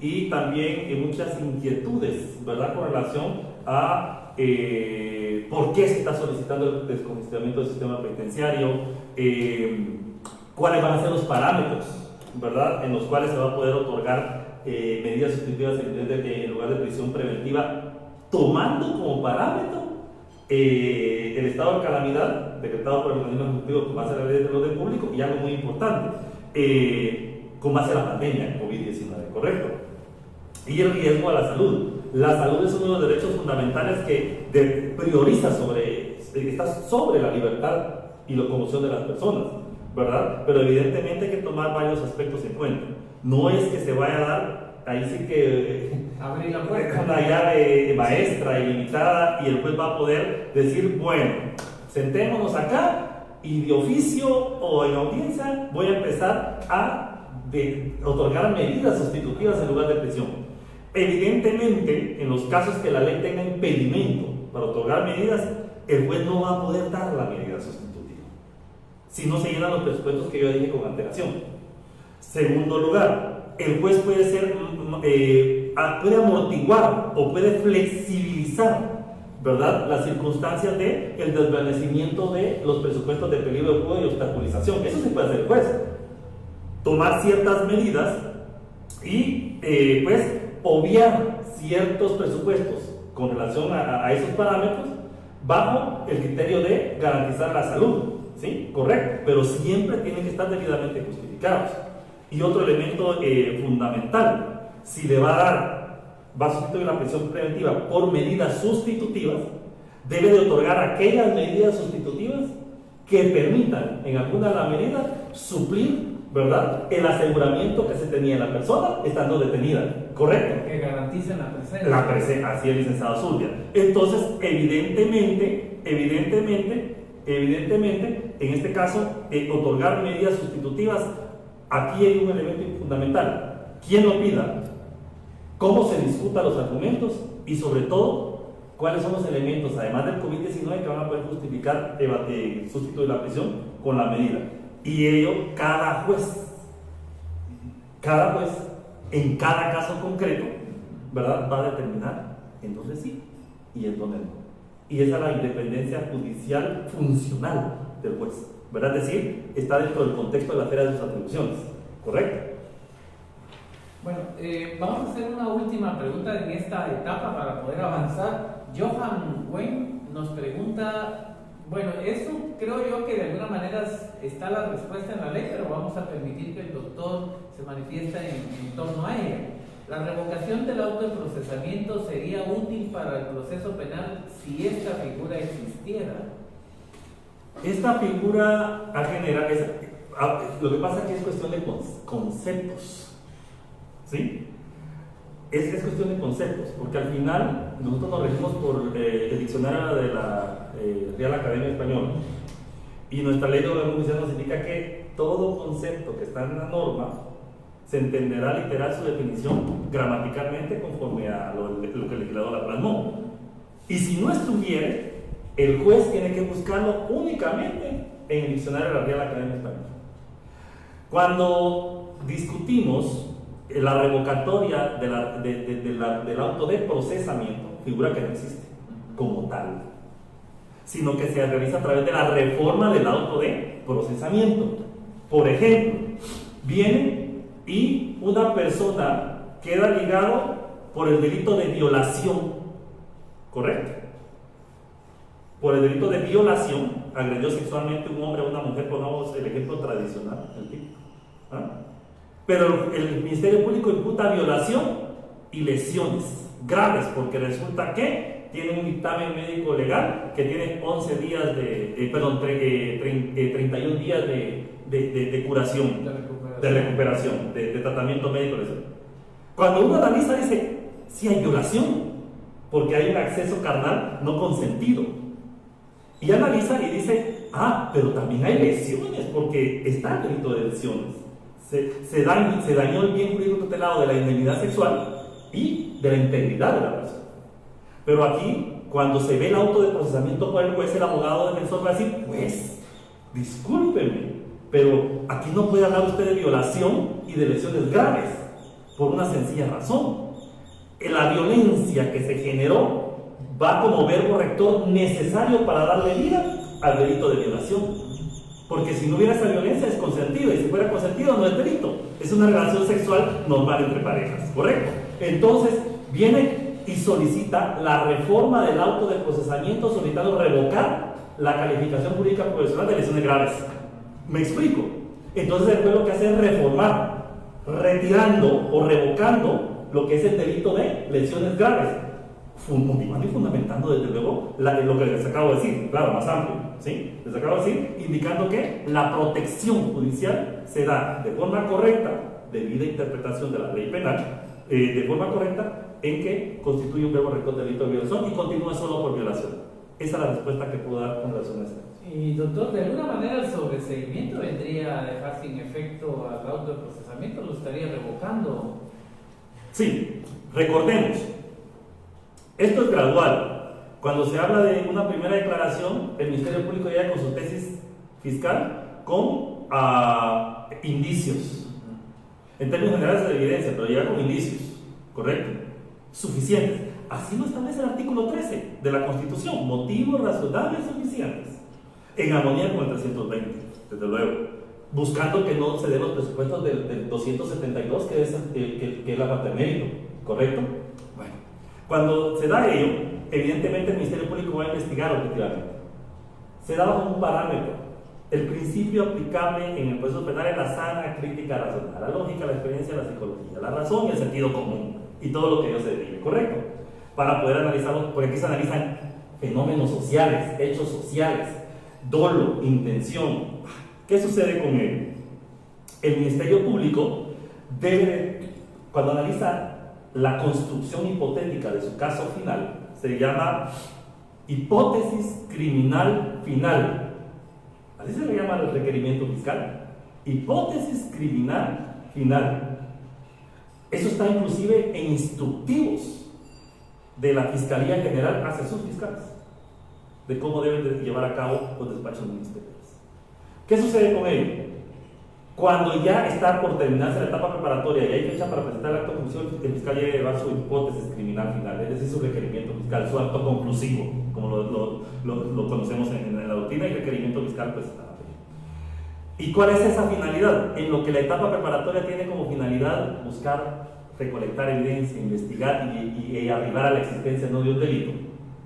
y también muchas inquietudes, ¿verdad?, con relación a por qué se está solicitando el descongestionamiento del sistema penitenciario, cuáles van a ser los parámetros, ¿verdad?, en los cuales se va a poder otorgar medidas sustitutivas en lugar de prisión preventiva, tomando como parámetro el estado de calamidad decretado por el organismo ejecutivo con base en la ley del orden público. Y algo muy importante, con base a la pandemia COVID-19, ¿correcto? Y el riesgo a la salud. La salud es uno de los derechos fundamentales que prioriza está sobre la libertad y locomoción de las personas, ¿verdad? Pero evidentemente hay que tomar varios aspectos en cuenta. No es que se vaya a dar, ahí sí que abrir la puerta, una llave maestra ilimitada y el juez va a poder decir, bueno, sentémonos acá y de oficio o en audiencia voy a empezar a otorgar medidas sustitutivas en lugar de prisión. Evidentemente, en los casos que la ley tenga impedimento para otorgar medidas, el juez no va a poder dar la medida sustitutiva si no se llenan los presupuestos que yo dije con antelación. Segundo lugar, el juez puede amortiguar o puede flexibilizar, ¿verdad?, las circunstancias del desvanecimiento de los presupuestos de peligro de fuga y obstaculización. Eso se puede hacer el juez. Tomar ciertas medidas y pues obviar ciertos presupuestos con relación a esos parámetros bajo el criterio de garantizar la salud, ¿sí? Correcto, pero siempre tienen que estar debidamente justificados. Y otro elemento fundamental, si le va a sustituir la prisión preventiva por medidas sustitutivas, debe de otorgar aquellas medidas sustitutivas que permitan en alguna de las medidas suplir, ¿verdad?, el aseguramiento que se tenía en la persona estando detenida, ¿correcto? Que garanticen la presencia. Así es, licenciado Zurdia. Entonces, evidentemente, en este caso, otorgar medidas sustitutivas, aquí hay un elemento fundamental. ¿Quién lo pida? ¿Cómo se discutan los argumentos? Y sobre todo, ¿cuáles son los elementos, además del COVID-19, que van a poder justificar sustituir la prisión con la medida? Y ello, cada juez, en cada caso concreto, ¿verdad?, va a determinar en dónde sí y en dónde no. Y esa es la independencia judicial funcional del juez, ¿verdad? Es decir, está dentro del contexto de la esfera de sus atribuciones, ¿correcto? Bueno, vamos a hacer una última pregunta en esta etapa para poder avanzar. Johan Wayne nos pregunta. Bueno, eso creo yo que de alguna manera está la respuesta en la ley, pero vamos a permitir que el doctor se manifieste en torno a ella. ¿La revocación del auto de procesamiento sería útil para el proceso penal si esta figura existiera? Esta figura lo que pasa es que es cuestión de conceptos, ¿sí? Es cuestión de conceptos, porque al final nosotros nos regimos por el diccionario de la Real Academia Española, y nuestra ley de orden judicial nos indica que todo concepto que está en la norma se entenderá literal su definición gramaticalmente conforme a lo que el legislador la plasmó. Y si no estuviera, el juez tiene que buscarlo únicamente en el diccionario de la Real Academia Española. Cuando discutimos la revocatoria del auto de procesamiento, figura que no existe como tal, sino que se realiza a través de la reforma del auto de procesamiento. Por ejemplo, viene y una persona queda ligado por el delito de violación, ¿correcto? Por el delito de violación, agredió sexualmente a un hombre o a una mujer, pongamos el ejemplo tradicional, el típico, ¿ah? Pero el Ministerio Público imputa violación y lesiones graves, porque resulta que tiene un dictamen médico legal que tiene 11 días 31 días de curación, de recuperación, de tratamiento médico. Cuando uno analiza, dice, sí hay violación, porque hay un acceso carnal no consentido. Y analiza y dice, pero también hay lesiones, porque está el delito de lesiones. Se dañó el bien jurídico tutelado de la indemnidad sexual y de la integridad de la persona. Pero aquí, cuando se ve el auto de procesamiento por el juez, el abogado defensor va a decir, pues, discúlpeme, pero aquí no puede hablar usted de violación y de lesiones graves, por una sencilla razón. La violencia que se generó va como verbo rector necesario para darle vida al delito de violación. Porque si no hubiera esa violencia es consentida, y si fuera consentido no es delito, es una relación sexual normal entre parejas, ¿correcto? Entonces viene y solicita la reforma del auto de procesamiento, solicitando revocar la calificación jurídica profesional de lesiones graves. ¿Me explico? Entonces el juez lo que hace es reformar retirando o revocando lo que es el delito de lesiones graves, motivando y fundamentando desde luego lo que les acabo de decir, claro, más amplio, ¿sí? Les acabo de decir, indicando que la protección judicial se da de forma correcta, debida interpretación de la ley penal, de forma correcta, en que constituye un verbo rector de delito de violación y continúa solo por violación. Esa es la respuesta que puedo dar con relación a esto. Y doctor, de alguna manera el sobreseimiento vendría a dejar sin efecto al auto de procesamiento, lo estaría revocando. Sí, recordemos, esto es gradual. Cuando se habla de una primera declaración, el Ministerio Público llega con su tesis fiscal con indicios. En términos generales de evidencia, pero llega con indicios, ¿correcto? Suficientes. Así lo establece el artículo 13 de la Constitución, motivos razonables suficientes, en armonía con el 320, desde luego, buscando que no se den los presupuestos del 272, que es la parte de mérito, ¿correcto? Bueno, cuando se da ello, evidentemente el Ministerio Público va a investigar objetivamente. Se da bajo un parámetro. El principio aplicable en el proceso penal es la sana crítica racional, la lógica, la experiencia, la psicología, la razón y el sentido común, y todo lo que ello se derive, ¿correcto? Para poder analizarlo, porque aquí se analizan fenómenos sociales, hechos sociales, dolo, intención. ¿Qué sucede con él? El Ministerio Público debe, cuando analiza la construcción hipotética de su caso final, se llama hipótesis criminal final. Así se le llama el requerimiento fiscal. Hipótesis criminal final. Eso está inclusive en instructivos de la Fiscalía General hacia sus fiscales, de cómo deben de llevar a cabo los despachos ministeriales. ¿Qué sucede con ello? Cuando ya está por terminarse la etapa preparatoria y hay fecha para presentar el acto de conclusión, el fiscal debe llevar su hipótesis criminal final, es decir, su requerimiento fiscal, su acto conclusivo, como lo conocemos en la doctrina, y requerimiento fiscal presentado. ¿Y cuál es esa finalidad? En lo que la etapa preparatoria tiene como finalidad buscar recolectar evidencia, investigar y arribar a la existencia no de un delito,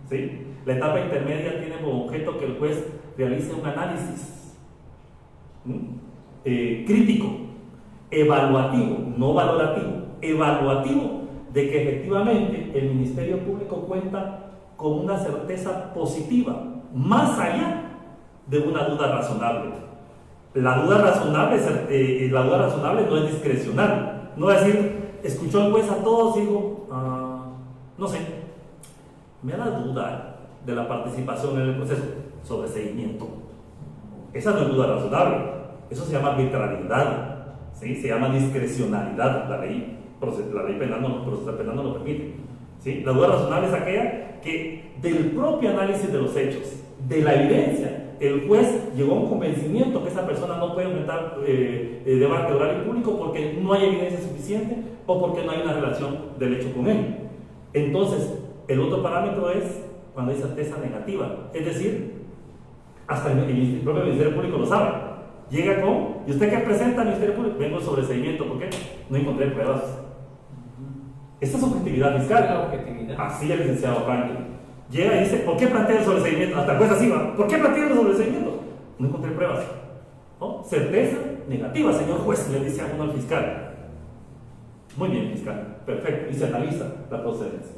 ¿sí? La etapa intermedia tiene como objeto que el juez realice un análisis crítico, evaluativo, no valorativo, evaluativo, de que efectivamente el Ministerio Público cuenta con una certeza positiva, más allá de una duda razonable. La duda razonable no es discrecional, no es decir, escuchó el juez a todos y dijo, no sé, me da duda de la participación en el proceso, sobreseimiento. Esa no es duda razonable, eso se llama arbitrariedad, ¿sí? Se llama discrecionalidad, la ley penal no lo permite, ¿sí? La duda razonable es aquella que del propio análisis de los hechos, de la evidencia, el juez llegó a un convencimiento que esa persona no puede enfrentar debate oral y público porque no hay evidencia suficiente o porque no hay una relación del hecho con él. Entonces, el otro parámetro es cuando hay certeza negativa, es decir, hasta el propio Ministerio Público lo sabe. Llega con, ¿y usted qué presenta al Ministerio Público? Vengo sobre seguimiento, ¿por qué? No encontré pruebas. Esta es objetividad fiscal. La objetividad. Así el licenciado Franklin. Llega y dice, ¿por qué plantea el sobreseimiento? Hasta el juez así va, ¿por qué plantea el sobreseimiento? No encontré pruebas, ¿no? Certeza negativa, señor juez, le dice a uno al fiscal. Muy bien, fiscal, perfecto, y se analiza la procedencia.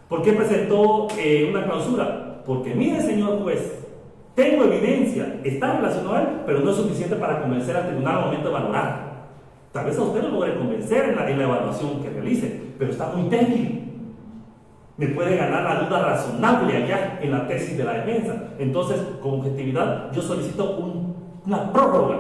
¿Por qué presentó una clausura? Porque mire, señor juez, tengo evidencia, está relacionado a él, pero no es suficiente para convencer al tribunal al momento de valorar. Tal vez a usted lo logre convencer en la evaluación que realice, pero está muy débil. Me puede ganar la duda razonable allá en la tesis de la defensa. Entonces, con objetividad, yo solicito una prórroga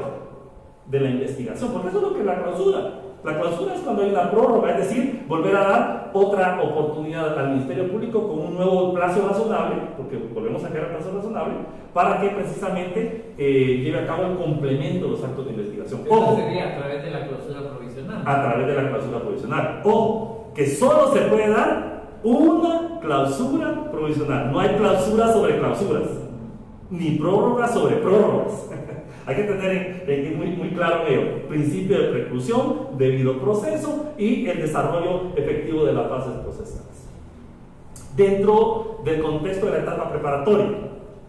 de la investigación, porque eso es lo que es la clausura. La clausura es cuando hay una prórroga, es decir, volver a dar otra oportunidad al Ministerio Público con un nuevo plazo razonable, porque volvemos a crear el plazo razonable, para que precisamente lleve a cabo el complemento de los actos de investigación. Eso sería a través de la clausura provisional. A través de la clausura provisional. Ojo, que solo se puede dar una clausura provisional. No hay clausura sobre clausuras, ni prórroga sobre prórrogas. Hay que tener muy claro ello. Principio de preclusión, debido proceso y el desarrollo efectivo de las fases procesales. Dentro del contexto de la etapa preparatoria,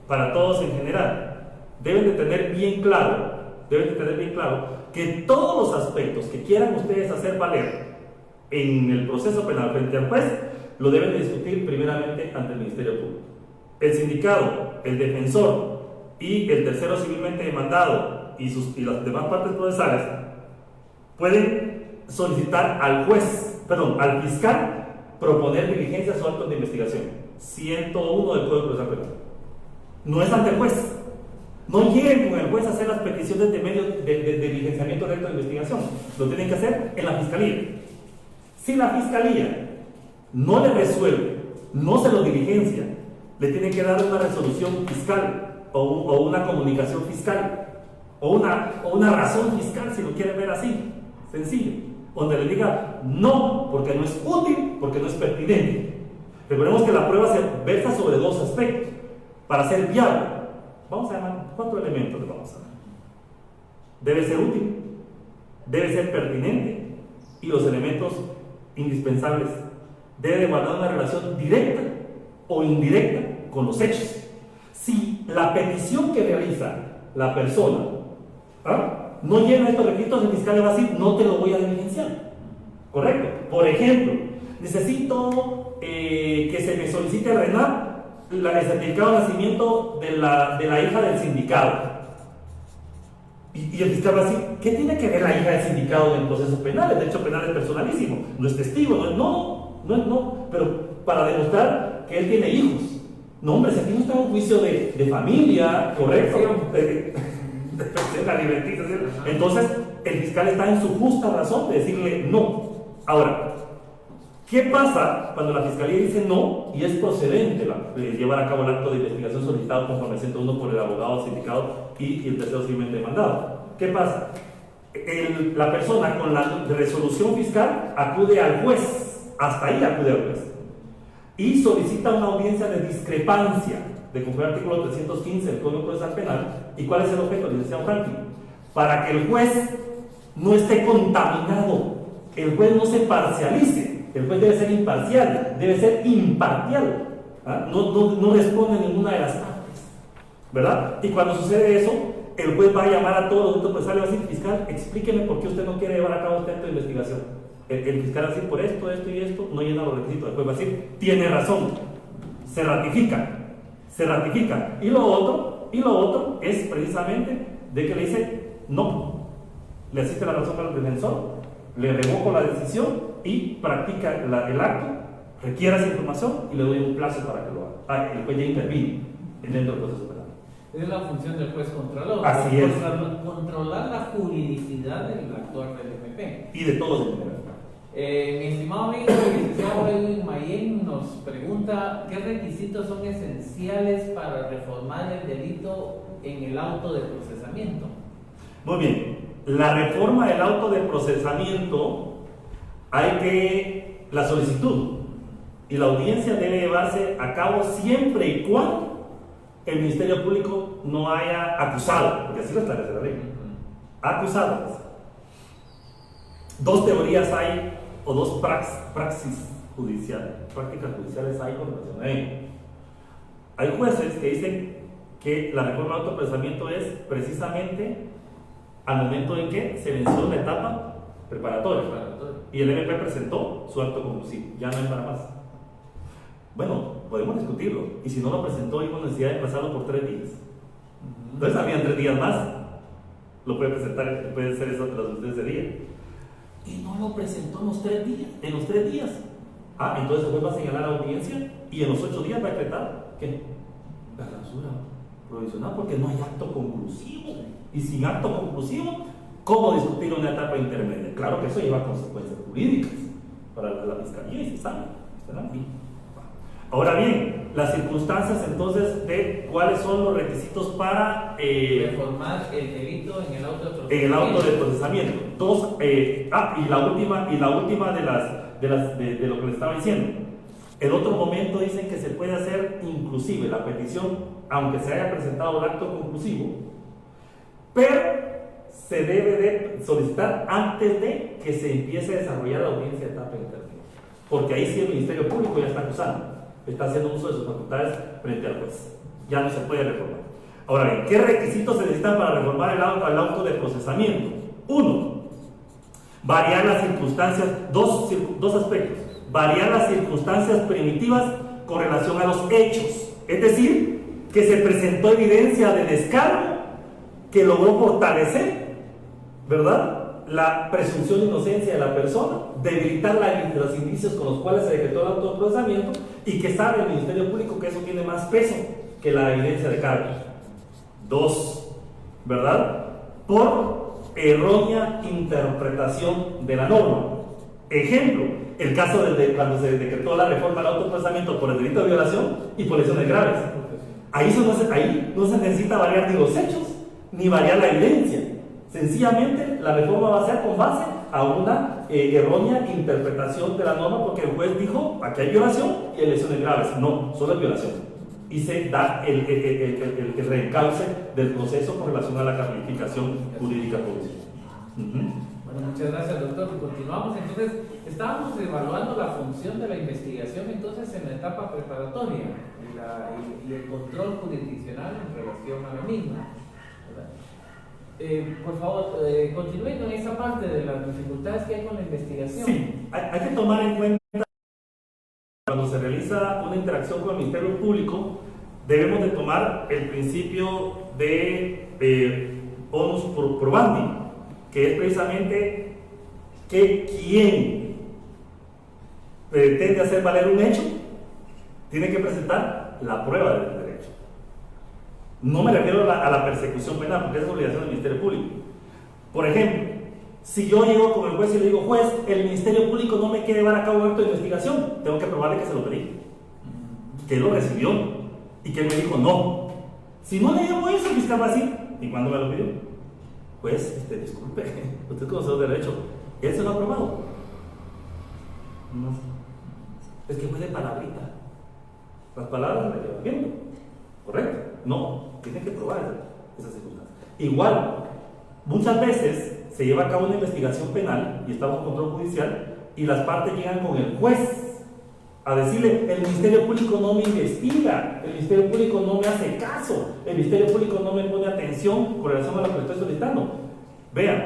para todos en general, deben de tener bien claro deben de tener bien claro que todos los aspectos que quieran ustedes hacer valer en el proceso penal frente al juez, lo deben de discutir primeramente ante el Ministerio Público. El sindicado, el defensor y el tercero civilmente demandado y las demás partes procesales pueden solicitar al fiscal proponer diligencias o actos de investigación. 101 del Código Procesal Penal. No es ante el juez. No lleguen con el juez a hacer las peticiones de medios de diligenciamiento directo de investigación. Lo tienen que hacer en la fiscalía. Si la fiscalía no le resuelve, no se lo diligencia, le tiene que dar una resolución fiscal o una comunicación fiscal o una razón fiscal, si lo quieren ver así, sencillo, donde le diga no, porque no es útil, porque no es pertinente. Recordemos que la prueba se versa sobre dos aspectos. Para ser viable, vamos a llamar 4 elementos, vamos a ver. Debe ser útil, debe ser pertinente y los elementos indispensables. Debe guardar una relación directa o indirecta con los hechos. Si la petición que realiza la persona no llena estos requisitos, el fiscal le va a decir no te lo voy a diligenciar. ¿Correcto? Por ejemplo, necesito que se me solicite el RENAP, el certificado de nacimiento de la hija del sindicado. Y el fiscal va a decir, ¿qué tiene que ver la hija del sindicado en el proceso penal? El derecho penal es personalísimo, no es testigo, no, pero para demostrar que él tiene hijos. No, hombre, si aquí no está un juicio de familia, correcto, entonces el fiscal está en su justa razón de decirle no. Ahora, ¿qué pasa cuando la fiscalía dice no y es procedente llevar a cabo el acto de investigación solicitado conforme al 101 por el abogado, sindicado y el tercero civilmente demandado? ¿Qué pasa? La persona con la resolución fiscal acude al juez, hasta ahí acude al juez, y solicita una audiencia de discrepancia de conforme al artículo 315 del Código Procesal Penal. ¿Y cuál es el objeto, licenciado Franklin? Para que el juez no esté contaminado, el juez no se parcialice. El juez debe ser imparcial, debe ser imparcial, no responde a ninguna de las partes, ¿verdad? Y cuando sucede eso, el juez va a llamar a todos los delitos procesales y va a decir, fiscal, explíqueme por qué usted no quiere llevar a cabo este acto de investigación. El fiscal va a decir, por esto, esto y esto, no llena los requisitos. El juez va a decir, tiene razón, se ratifica. Y lo otro es precisamente de que le dice, no, le asiste la razón al defensor, le revoco la decisión y practica el acto, requiere esa información y le doy un plazo para que lo haga. El juez ya interviene dentro del proceso penal. Es la función del juez controlador. Así es. Controlar la juridicidad del actuar del MP. Y de todos en general. Mi estimado amigo, el licenciado Edwin Mayén nos pregunta ¿qué requisitos son esenciales para reformar el delito en el auto de procesamiento? Muy bien. La reforma del auto de procesamiento la solicitud y la audiencia debe llevarse a cabo siempre y cuando el Ministerio Público no haya acusado, porque así lo establece la ley. Acusado. Dos teorías hay, o dos praxis judiciales, prácticas judiciales hay con relación a ello. Hay jueces que dicen que la reforma del auto de procesamiento es precisamente al momento en que se venció la etapa preparatoria y el MP presentó su acto conclusivo, ya no hay para más. Bueno, podemos discutirlo, y si no lo presentó y con necesidad de pasarlo por 3 días, entonces habían 3 días más, lo puede presentar, puede ser eso de ese día, y no lo presentó en los 3 días, entonces el juez va a señalar a la audiencia y en los 8 días va a decretar que la clausura provisional porque no hay acto conclusivo. Y sin acto conclusivo, ¿cómo discutir una etapa intermedia? Claro que eso lleva consecuencias jurídicas para la fiscalía y se sabe. Ahora bien, las circunstancias entonces de cuáles son los requisitos para reformar el delito en el auto de procesamiento. En el auto de procesamiento. Y la última de lo que le estaba diciendo. En otro momento dicen que se puede hacer inclusive la petición, aunque se haya presentado el acto conclusivo, pero se debe de solicitar antes de que se empiece a desarrollar la audiencia de etapa intermedia, porque ahí sí el Ministerio Público ya está acusando, está haciendo uso de sus facultades frente al juez, ya no se puede reformar. Ahora bien, ¿qué requisitos se necesitan para reformar el auto de procesamiento? Uno, variar las circunstancias, dos aspectos. Variar las circunstancias primitivas con relación a los hechos. Es decir, que se presentó evidencia de descargo que logró fortalecer, ¿verdad?, la presunción de inocencia de la persona, debilitar los indicios con los cuales se decretó el auto de procesamiento, y que sabe el Ministerio Público que eso tiene más peso que la evidencia de cargos. Dos, ¿verdad?, por errónea interpretación de la norma. Ejemplo, el caso de cuando se decretó la reforma del auto de procesamiento por el delito de violación y por lesiones graves. Ahí no se necesita variar ni los hechos ni variar la evidencia. Sencillamente la reforma va a ser con base a una errónea interpretación de la norma, porque el juez dijo aquí hay violación y hay lesiones graves. No, solo es violación. Y se da el reencauce del proceso con relación a la calificación jurídica policial. Bueno, muchas gracias, doctor. Continuamos. Entonces, estábamos evaluando la función de la investigación entonces en la etapa preparatoria y el control jurisdiccional en relación a la misma, ¿verdad? Por favor, continúen con esa parte de las dificultades que hay con la investigación. Sí, hay que tomar en cuenta cuando se realiza una interacción con el Ministerio Público, debemos de tomar el principio de onus probandi, que es precisamente que quien pretende hacer valer un hecho tiene que presentar la prueba del derecho. No me refiero a la persecución penal, porque esa es obligación del Ministerio Público. Por ejemplo, si yo llego con el juez y le digo, juez, el Ministerio Público no me quiere llevar a cabo un acto de investigación, tengo que probarle que se lo pedí, que él lo recibió y que él me dijo no. Si no le llevo eso, el fiscal va a decir, ¿y cuándo me lo pidió? Pues, disculpe, usted es conocedor de derecho, ¿él se lo ha aprobado? No. Es que fue de palabrita. Las palabras me llevan viendo, ¿correcto? No, tiene que probar esas circunstancias. Igual, muchas veces se lleva a cabo una investigación penal y estamos en control judicial y las partes llegan con el juez a decirle, el Ministerio Público no me investiga, el Ministerio Público no me hace caso, el Ministerio Público no me pone atención con relación a lo que le estoy solicitando. Vean,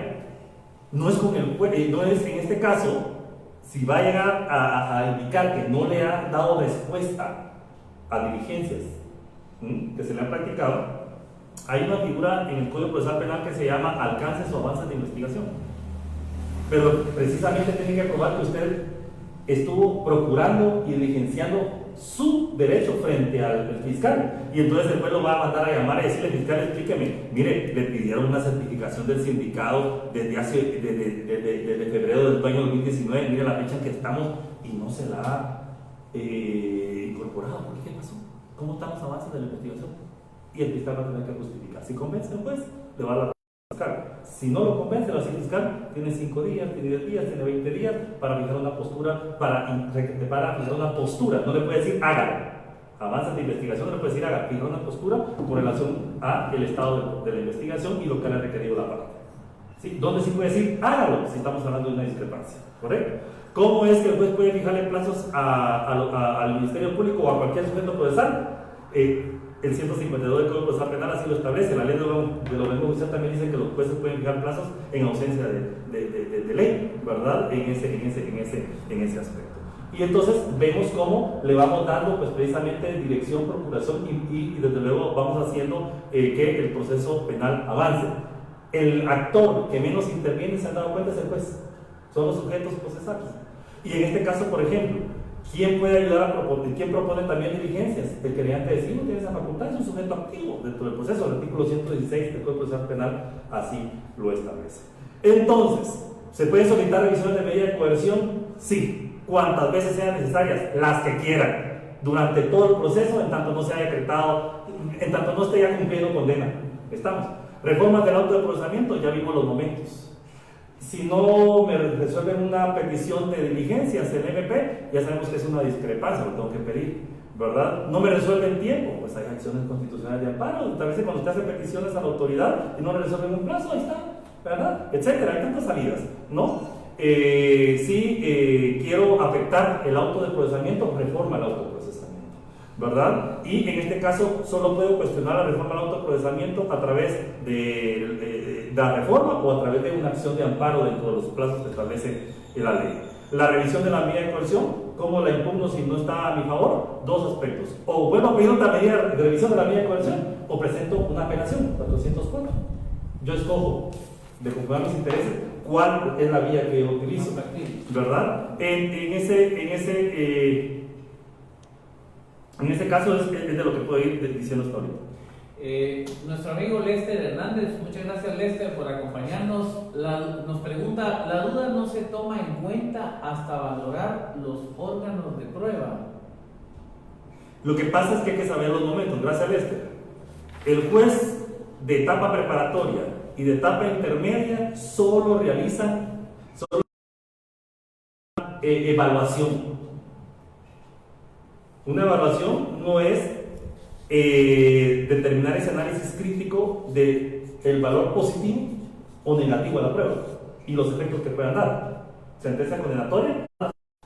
no es con el juez, no es en este caso, si va a llegar a indicar que no le ha dado respuesta a diligencias que se le han practicado, hay una figura en el Código Procesal Penal que se llama alcances o avances de investigación. Pero precisamente tiene que probar que usted estuvo procurando y diligenciando su derecho frente al fiscal. Y entonces el juez lo va a mandar a llamar y decirle, fiscal, explíqueme, mire, le pidieron una certificación del sindicato desde febrero del año 2019, mire la fecha en que estamos y no se la ha incorporado. ¿Por qué pasó? ¿Cómo estamos avanzando en la investigación? Y el fiscal va a tener que justificar. Si convence al juez, le va a dar la fiscal. Si no lo convence, el fiscal tiene 5 días, tiene 10 días, tiene 20 días para fijar una postura, para fijar una postura. No le puede decir hágalo. Avanza de investigación, no le puede decir haga, fijar una postura con relación a el estado de la investigación y lo que le ha requerido la parte. ¿Sí? ¿Dónde sí puede decir hágalo si estamos hablando de una discrepancia? ¿Correcto? ¿Cómo es que el juez puede fijarle plazos al Ministerio Público o a cualquier sujeto procesal? El 152 del Código Procesal Penal así lo establece. La ley de organismo judicial también dice que los jueces pueden fijar plazos en ausencia de ley, ¿verdad? En ese aspecto. Y entonces vemos cómo le vamos dando pues precisamente dirección, procuración y desde luego vamos haciendo que el proceso penal avance. El actor que menos interviene, se han dado cuenta, es el juez. Son los sujetos procesales. Y en este caso, por ejemplo, ¿quién puede ayudar a proponer? ¿Quién propone también diligencias? El querellante de sí no tiene esa facultad, es un sujeto activo dentro del proceso. El artículo 116 del Código Procesal Penal así lo establece. Entonces, ¿se pueden solicitar revisiones de medida de coerción? Sí, cuantas veces sean necesarias, las que quieran, durante todo el proceso, en tanto no se haya decretado, en tanto no esté ya cumpliendo condena. Estamos. Reformas del auto de procesamiento, ya vimos los momentos. Si no me resuelven una petición de diligencias en MP, ya sabemos que es una discrepancia, lo tengo que pedir, ¿verdad? No me resuelven tiempo, pues hay acciones constitucionales de amparo. Tal vez cuando usted hace peticiones a la autoridad y no le resuelven un plazo, ahí está, ¿verdad? Etcétera, hay tantas salidas, ¿no? Si quiero afectar el auto de procesamiento, reforma el auto de procesamiento. ¿verdad? Y en este caso solo puedo cuestionar la reforma al autoprocesamiento a través de la reforma o a través de una acción de amparo dentro de los plazos que establece la ley. La revisión de la medida de coerción, ¿cómo la impugno si no está a mi favor? Dos aspectos. O vuelvo a pedir otra medida de revisión de la medida de coerción o presento una apelación, 404. Yo escojo, de conforme a mis intereses, cuál es la vía que yo utilizo, ¿verdad? En ese caso es de lo que puedo ir diciendo hasta ahorita. Nuestro amigo Lester Hernández, muchas gracias Lester por acompañarnos. Nos pregunta, ¿la duda no se toma en cuenta hasta valorar los órganos de prueba? Lo que pasa es que hay que saber los momentos. Gracias Lester. El juez de etapa preparatoria y de etapa intermedia solo realizan evaluación. Una evaluación no es determinar ese análisis crítico del valor positivo o negativo de la prueba y los efectos que puedan dar. Sentencia condenatoria,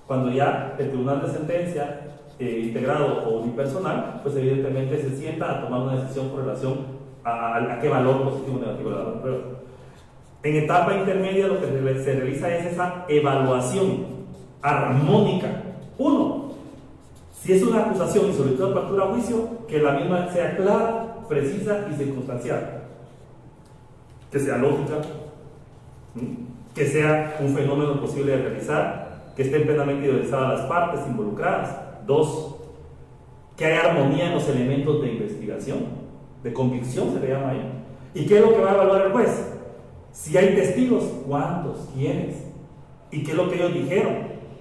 cuando ya el tribunal de sentencia integrado o unipersonal, pues evidentemente se sienta a tomar una decisión con relación a qué valor positivo o negativo le da la prueba. En etapa intermedia lo que se realiza es esa evaluación armónica. Uno, si es una acusación y solicitud de apertura a juicio, que la misma sea clara, precisa y circunstancial, que sea lógica, que sea un fenómeno posible de realizar, que estén plenamente idealizadas las partes involucradas. Dos, que haya armonía en los elementos de investigación, de convicción se le llama ahí. ¿Y qué es lo que va a evaluar el juez? Si hay testigos, ¿cuántos? ¿Quiénes? ¿Y qué es lo que ellos dijeron?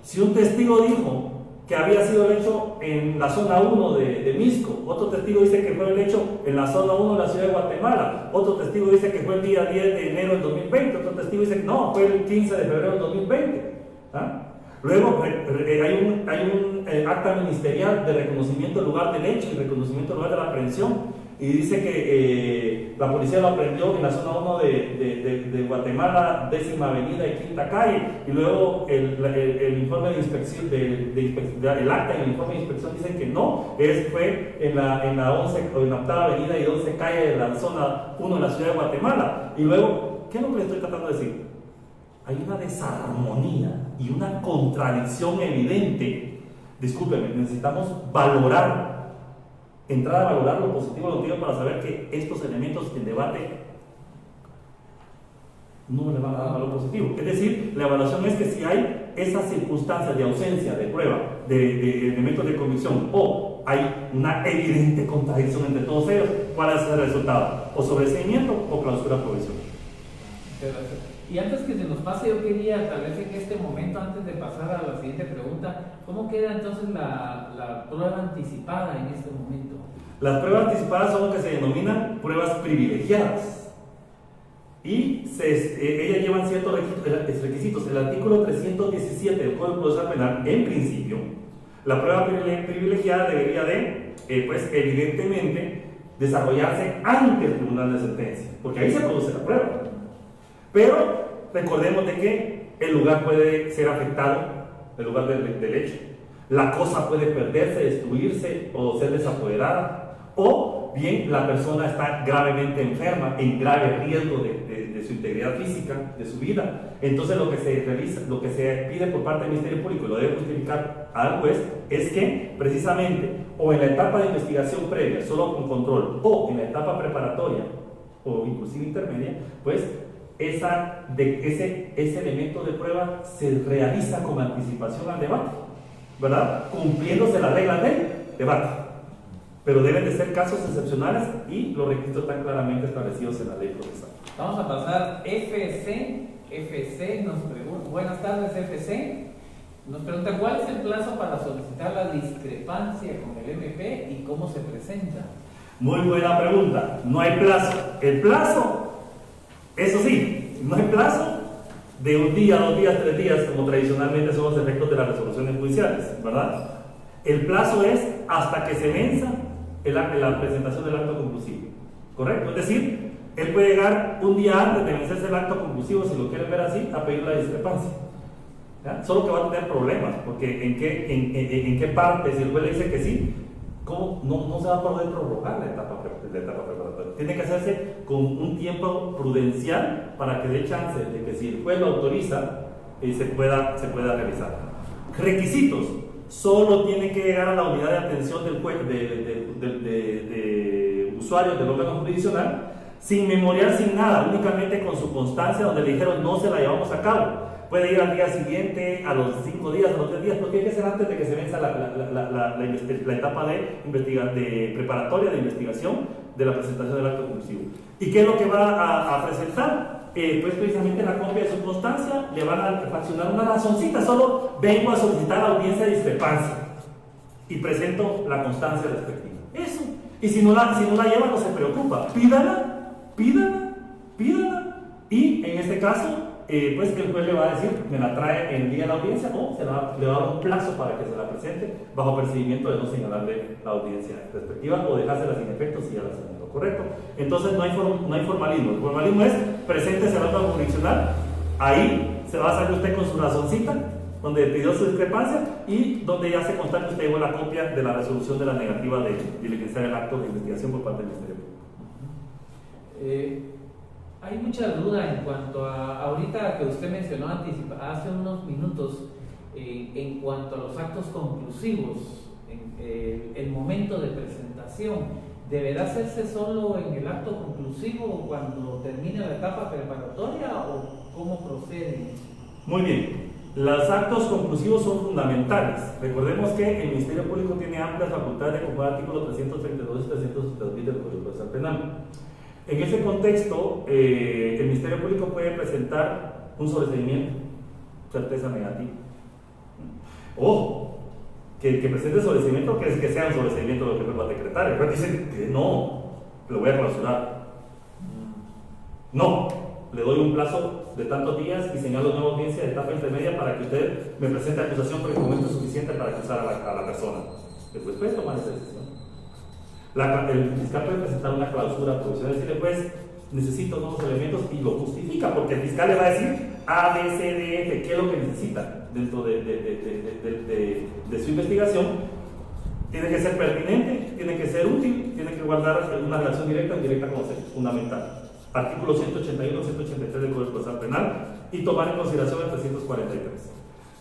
Si un testigo dijo que había sido el hecho en la zona 1 de Misco, otro testigo dice que fue el hecho en la zona 1 de la ciudad de Guatemala, otro testigo dice que fue el día 10 de enero del 2020, otro testigo dice que no, fue el 15 de febrero del 2020. ¿Ah? Luego hay un acta ministerial de reconocimiento del lugar del hecho y reconocimiento del lugar de la aprehensión, y dice que la policía lo aprehendió en la zona 1 de Guatemala, 10ª avenida y 5ª calle, y luego el informe de inspección, el acta y el informe de inspección dicen que no, fue en la 8ª avenida y 11 calle de la zona 1 de la ciudad de Guatemala. Y luego, ¿qué es lo que le estoy tratando de decir? Hay una desarmonía y una contradicción evidente. Discúlpeme, necesitamos entrar a valorar lo positivo y lo negativo para saber que estos elementos en debate no le van a dar valor positivo. Es decir, la evaluación es que si hay esas circunstancias de ausencia de prueba, de elementos de convicción, o hay una evidente contradicción entre todos ellos, ¿cuál es el resultado? O sobreseimiento o clausura provisional. Y antes que se nos pase, yo quería, tal vez en este momento, antes de pasar a la siguiente pregunta, ¿cómo queda entonces la prueba anticipada en este momento? Las pruebas anticipadas son lo que se denominan pruebas privilegiadas. Y ellas llevan ciertos requisitos. El artículo 317 del Código Procesal Penal, en principio, la prueba privilegiada debería pues evidentemente, desarrollarse ante el tribunal de sentencia, porque ahí se produce la prueba. Pero recordemos de que el lugar puede ser afectado, el lugar del hecho. La cosa puede perderse, destruirse o ser desapoderada. O bien la persona está gravemente enferma, en grave riesgo de su integridad física, de su vida. Entonces lo que se pide por parte del Ministerio Público, y lo debe justificar al juez, es que precisamente o en la etapa de investigación previa, solo con control, o en la etapa preparatoria, o inclusive intermedia, pues ese elemento de prueba se realiza con anticipación al debate, ¿verdad? Cumpliéndose las reglas del debate. Pero deben de ser casos excepcionales y los requisitos están claramente establecidos en la ley procesal. Vamos a pasar FC nos pregunta, buenas tardes FC, nos pregunta ¿cuál es el plazo para solicitar la discrepancia con el MP y cómo se presenta? Muy buena pregunta. No hay plazo. El plazo, eso sí, no hay plazo de un día, 2 días, 3 días, como tradicionalmente son los efectos de las resoluciones judiciales, ¿verdad? El plazo es hasta que se venza la presentación del acto conclusivo, ¿correcto? Es decir, él puede llegar un día antes de vencerse el acto conclusivo, si lo quieren ver así, a pedir la discrepancia. ¿Ya? Solo que va a tener problemas, porque en qué parte, si el juez le dice que sí, ¿cómo? No se va a poder prorrogar la etapa preparatoria. Tiene que hacerse con un tiempo prudencial para que dé chance de que si el juez lo autoriza, se pueda realizar. Requisitos: solo tiene que llegar a la unidad de atención del juez de usuarios del órgano jurisdiccional sin memorial, sin nada, únicamente con su constancia donde le dijeron no se la llevamos a cabo. Puede ir al día siguiente, a los 5 días, a los 10 días, pero tiene que ser antes de que se venza la etapa de preparatoria de investigación de la presentación del acto conclusivo. ¿Y qué es lo que va a presentar? Pues precisamente la copia de su constancia. Le van a fraccionar una razoncita: solo vengo a solicitar audiencia de discrepancia y presento la constancia respectiva. Eso. Y si no la lleva, no se preocupa, pídala, y en este caso pues el juez le va a decir, me la trae el día de la audiencia, o le va a dar un plazo para que se la presente bajo percibimiento de no señalarle la audiencia respectiva o dejársela sin efecto si ya la señaló. ¿Correcto? Entonces no hay formalismo. El formalismo es: preséntese al órgano jurisdiccional, ahí se va a salir usted con su razoncita donde pidió su discrepancia y donde ya se consta que usted llevó la copia de la resolución de la negativa de diligenciar el acto de investigación por parte del Ministerio Público. Hay mucha duda en cuanto a, ahorita que usted mencionó hace unos minutos, en cuanto a los actos conclusivos, el momento de presentación, ¿deberá hacerse solo en el acto conclusivo cuando termine la etapa preparatoria o cómo procede? Muy bien, los actos conclusivos son fundamentales. Recordemos que el Ministerio Público tiene amplias facultades de conforme al artículo 332 y 332 del Código Procesal Penal. En ese contexto, el Ministerio Público puede presentar un sobreseimiento, certeza negativa. O que presente sobreseimiento, que sea un sobreseimiento lo que va a decretar. El juez dice que no, lo voy a clausurar. No, le doy un plazo de tantos días y señalo nueva audiencia de etapa intermedia para que usted me presente acusación porque el momento es suficiente para acusar a la persona. El juez puede tomar esa decisión. El fiscal puede presentar una clausura provisional y decirle: pues necesito nuevos elementos, y lo justifica, porque el fiscal le va a decir A, B, C, D, F, qué es lo que necesita dentro de su investigación. Tiene que ser pertinente, tiene que ser útil, tiene que guardar una relación directa o indirecta con lo fundamental. Artículos 181, 183 del Código Procesal Penal, y tomar en consideración el 343.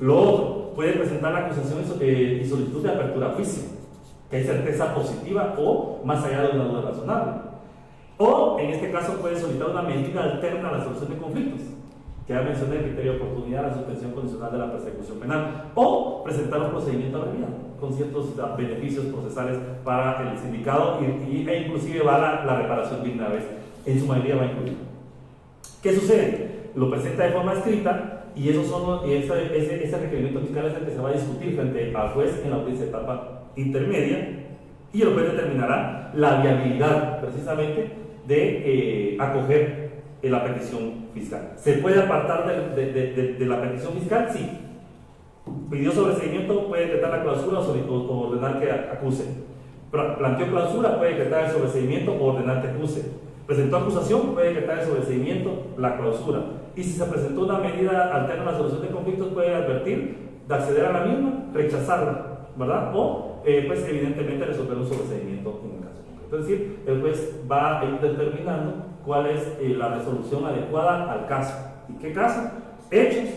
Lo otro, puede presentar la acusación y solicitud de apertura a juicio, que hay certeza positiva o más allá de una duda razonable. O, en este caso, puede solicitar una medida alterna a la solución de conflictos, que ya mencioné: el criterio de oportunidad, la suspensión condicional de la persecución penal, o presentar un procedimiento abreviado con ciertos beneficios procesales para el sindicado e inclusive va la reparación de una vez, en su mayoría va a incluir. ¿Qué sucede? Lo presenta de forma escrita y ese requerimiento fiscal es el que se va a discutir frente al juez en la audiencia de etapa intermedia, y el juez determinará la viabilidad precisamente de acoger la petición fiscal. ¿Se puede apartar de la petición fiscal? Sí. Pidió sobreseimiento, puede decretar la clausura o ordenar que acuse. Planteó clausura, puede decretar el sobreseimiento o ordenar que acuse. Presentó acusación, puede decretar el sobreseimiento, la clausura. Y si se presentó una medida alterna a la solución de conflictos, puede advertir de acceder a la misma, rechazarla, ¿verdad? O, pues evidentemente, resolver un sobreseimiento en el caso concreto. Es decir, el juez va a ir determinando cuál es la resolución adecuada al caso. ¿Y qué caso? Hechos,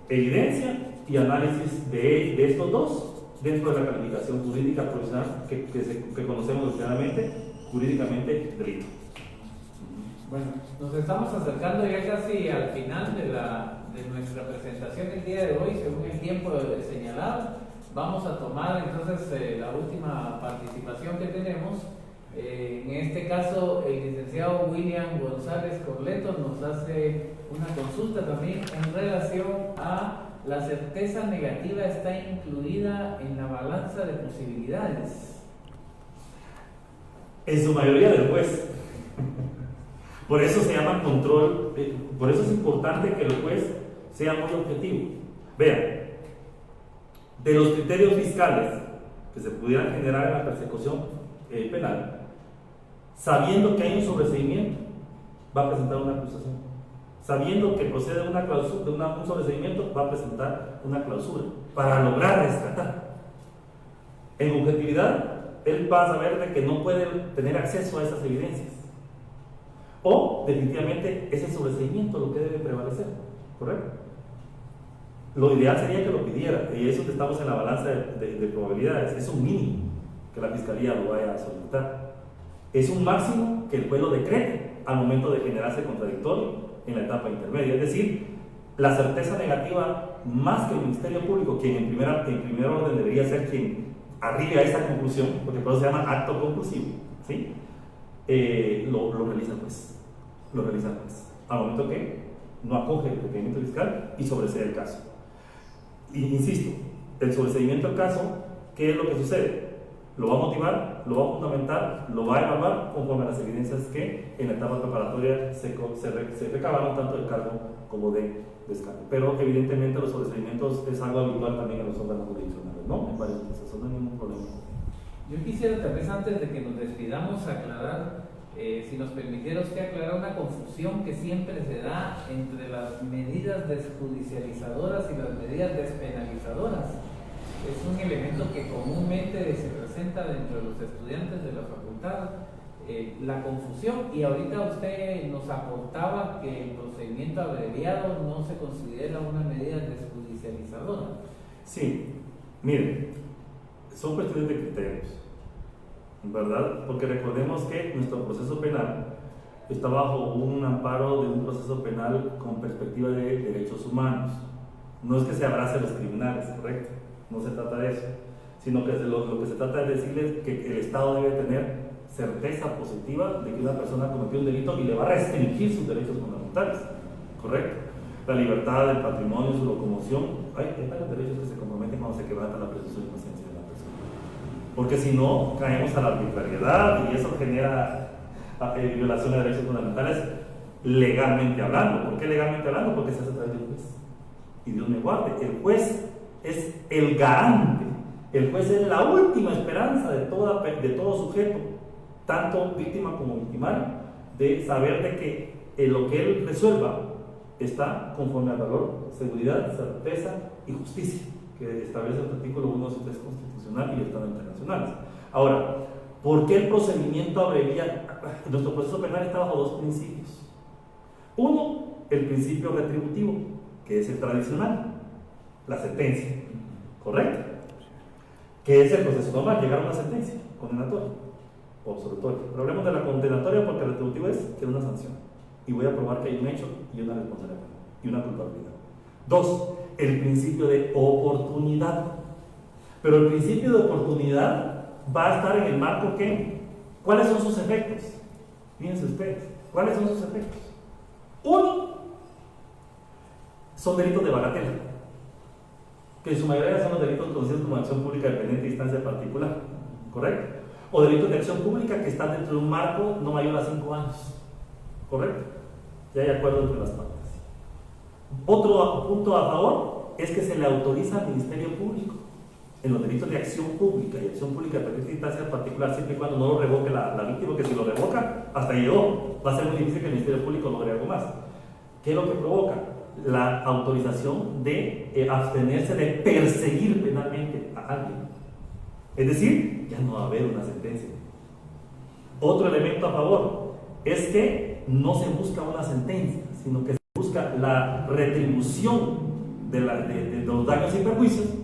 evidencia y análisis de estos dos dentro de la calificación jurídica profesional que conocemos claramente, jurídicamente delito. Bueno, nos estamos acercando ya casi al final de nuestra presentación el día de hoy, según el tiempo señalado. Vamos a tomar entonces la última participación que tenemos. En este caso, el licenciado William González Corleto nos hace una consulta también en relación a la certeza negativa está incluida en la balanza de posibilidades. En su mayoría del juez. Por eso se llama control, por eso es importante que el juez sea muy objetivo. Vean, de los criterios fiscales que se pudieran generar en la persecución penal, sabiendo que hay un sobreseimiento, va a presentar una acusación. Sabiendo que procede una clausura, un sobreseimiento, va a presentar una clausura para lograr rescatar. En objetividad, él va a saber de que no puede tener acceso a esas evidencias. O, definitivamente, es el sobreseimiento lo que debe prevalecer, ¿correcto? Lo ideal sería que lo pidiera, y eso estamos en la balanza de probabilidades. Es un mínimo que la Fiscalía lo vaya a solicitar. Es un máximo que el juez lo decrete al momento de generarse contradictorio en la etapa intermedia. Es decir, la certeza negativa, más que el Ministerio Público, quien en primer orden debería ser quien arribe a esa conclusión, porque por eso se llama acto conclusivo, ¿sí? Lo realiza el juez. Lo realiza el juez. Al momento que no acoge el requerimiento fiscal y sobresee el caso. Y insisto, el sobreseimiento del caso, ¿qué es lo que sucede? Lo va a motivar, lo va a fundamentar, lo va a evaluar conforme a las evidencias que en la etapa preparatoria se recabaron tanto del cargo como de descargo. Pero evidentemente los sobreseimientos es algo habitual también en los órganos jurisdiccionales, ¿no? En varios procesos, no hay ningún problema. Yo quisiera tal vez antes de que nos despidamos aclarar, si nos permitiera usted aclarar una confusión que siempre se da entre las medidas desjudicializadoras y las medidas despenalizadoras. Es un elemento que comúnmente se presenta dentro de los estudiantes de la facultad, la confusión, y ahorita usted nos aportaba que el procedimiento abreviado no se considera una medida desjudicializadora. Sí, miren, son cuestiones de criterios, ¿verdad? Porque recordemos que nuestro proceso penal está bajo un amparo de un proceso penal con perspectiva de derechos humanos. No es que se abrace a los criminales, ¿correcto? No se trata de eso, sino que lo que se trata es decirles que el Estado debe tener certeza positiva de que una persona cometió un delito y le va a restringir sus derechos fundamentales, ¿correcto? La libertad del patrimonio, su locomoción, hay varios derechos que se comprometen cuando se quebranta la presunción de inocencia de la persona. Porque si no, caemos a la arbitrariedad y eso genera violación de derechos fundamentales legalmente hablando. ¿Por qué legalmente hablando? Porque se hace a través del juez. Y Dios me guarde, el juez es el garante, el juez es la última esperanza de todo sujeto, tanto víctima como victimario, de saber de que lo que él resuelva está conforme al valor, seguridad, certeza y justicia que establece el artículo 183 constitucional y el Estado internacionales. Ahora, ¿por qué el procedimiento abrevia? Nuestro proceso penal está bajo dos principios. Uno, el principio retributivo, que es el tradicional, la sentencia, ¿correcto? Que es el proceso normal, llegar a una sentencia condenatoria o absolutoria. Pero hablemos de la condenatoria porque el retributivo es que es una sanción y voy a probar que hay un hecho y una responsabilidad y una culpabilidad. Dos, el principio de oportunidad. Pero el principio de oportunidad va a estar en el marco que, ¿cuáles son sus efectos? Fíjense ustedes, ¿cuáles son sus efectos? Uno, son delitos de bagatela, que en su mayoría son los delitos conocidos como acción pública dependiente de instancia particular, ¿correcto? O delitos de acción pública que están dentro de un marco no mayor a 5 años, ¿correcto? Ya hay acuerdo entre las partes. Otro punto a favor es que se le autoriza al Ministerio Público en los delitos de acción pública y acción pública dependiente de instancia particular, siempre y cuando no lo revoque la víctima, porque si lo revoca, hasta llegó, va a ser muy difícil que el Ministerio Público logre algo más. ¿Qué es lo que provoca? La autorización de abstenerse de perseguir penalmente a alguien. Es decir, ya no va a haber una sentencia. Otro elemento a favor es que no se busca una sentencia, sino que se busca la retribución de los daños y perjuicios,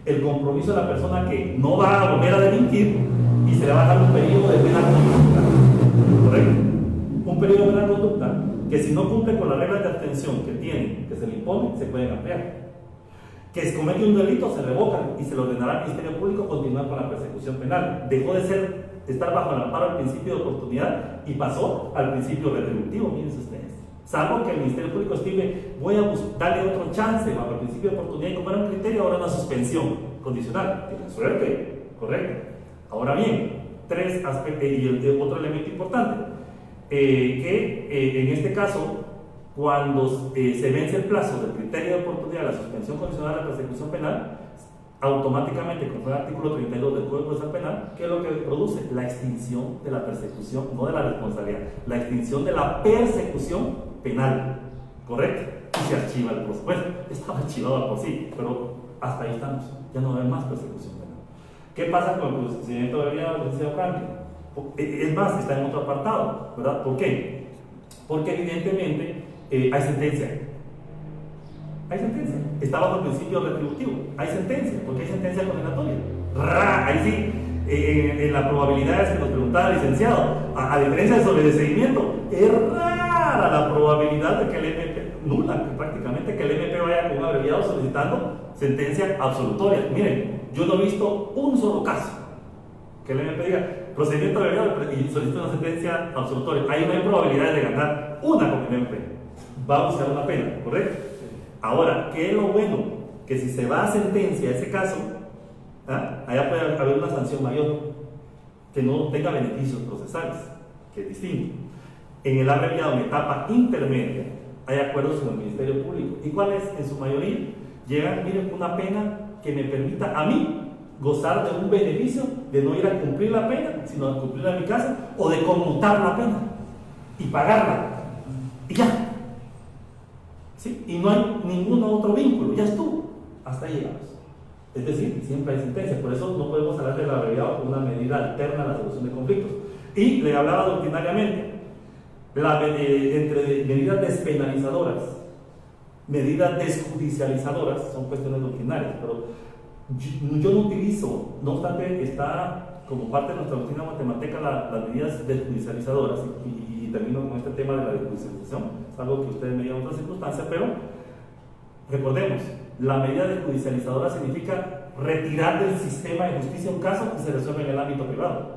el compromiso de la persona que no va a volver a delinquir y se le va a dar un periodo de pena conducta, ¿correcto? Un periodo de pena conducta que si no cumple con las reglas de abstención que tiene, que se le impone, se pueden ampliar. Que si comete un delito, se revoca y se le ordenará al Ministerio Público continuar con la persecución penal. Dejó de estar bajo el amparo al principio de oportunidad y pasó al principio retributivo, miren ustedes. Salvo que el Ministerio Público estime, voy a darle otro chance bajo el principio de oportunidad y como era un criterio, ahora una suspensión condicional. Tienen suerte, correcto. Ahora bien, tres aspectos, y otro elemento importante. En este caso, cuando se vence el plazo del criterio de oportunidad de la suspensión condicional de la persecución penal, automáticamente, conforme al artículo 32 del Código Procesal Penal, ¿qué es lo que produce? La extinción de la persecución, no de la responsabilidad, la extinción de la persecución penal, ¿correcto? Y se archiva el proceso. Bueno, estaba archivado por sí, pero hasta ahí estamos, ya no va a haber más persecución penal. ¿Qué pasa con el procedimiento abreviado del licenciado Franklin? Es más, está en otro apartado, ¿verdad? ¿Por qué? Porque evidentemente hay sentencia. Hay sentencia. Está bajo el principio retributivo. Hay sentencia, porque hay sentencia condenatoria. Ahí sí, en las probabilidades que nos preguntaba el licenciado, a diferencia del sobreseimiento, es rara la probabilidad de que el MP, nula prácticamente, que el MP vaya con un abreviado solicitando sentencia absolutoria. Miren, yo no he visto un solo caso que el MP diga procedimiento abreviado y solicita una sentencia absolutoria. Ahí no hay probabilidades de ganar una con el MP. Va a buscar una pena, ¿correcto? Ahora, ¿qué es lo bueno? Que si se va a sentencia ese caso, allá puede haber una sanción mayor, que no tenga beneficios procesales, que es distinto. En el abreviado, en etapa intermedia, hay acuerdos con el Ministerio Público. ¿Y cuál es? En su mayoría, llegan, miren, una pena que me permita a mí gozar de un beneficio de no ir a cumplir la pena, sino a cumplirla en mi casa, o de conmutar la pena y pagarla. Y ya. ¿Sí? Y no hay ningún otro vínculo, ya estuvo. Hasta ahí llegamos. Es decir, siempre hay sentencia. Por eso no podemos hablar del abreviado como una medida alterna a la solución de conflictos. Y le hablaba doctrinariamente entre medidas despenalizadoras, medidas desjudicializadoras, son cuestiones doctrinarias, pero yo no utilizo, no obstante, está como parte de nuestra doctrina matemática las medidas desjudicializadoras, y termino con este tema de la desjudicialización, es algo que ustedes me digan en otras circunstancias, pero recordemos, la medida desjudicializadora significa retirar del sistema de justicia un caso que se resuelve en el ámbito privado.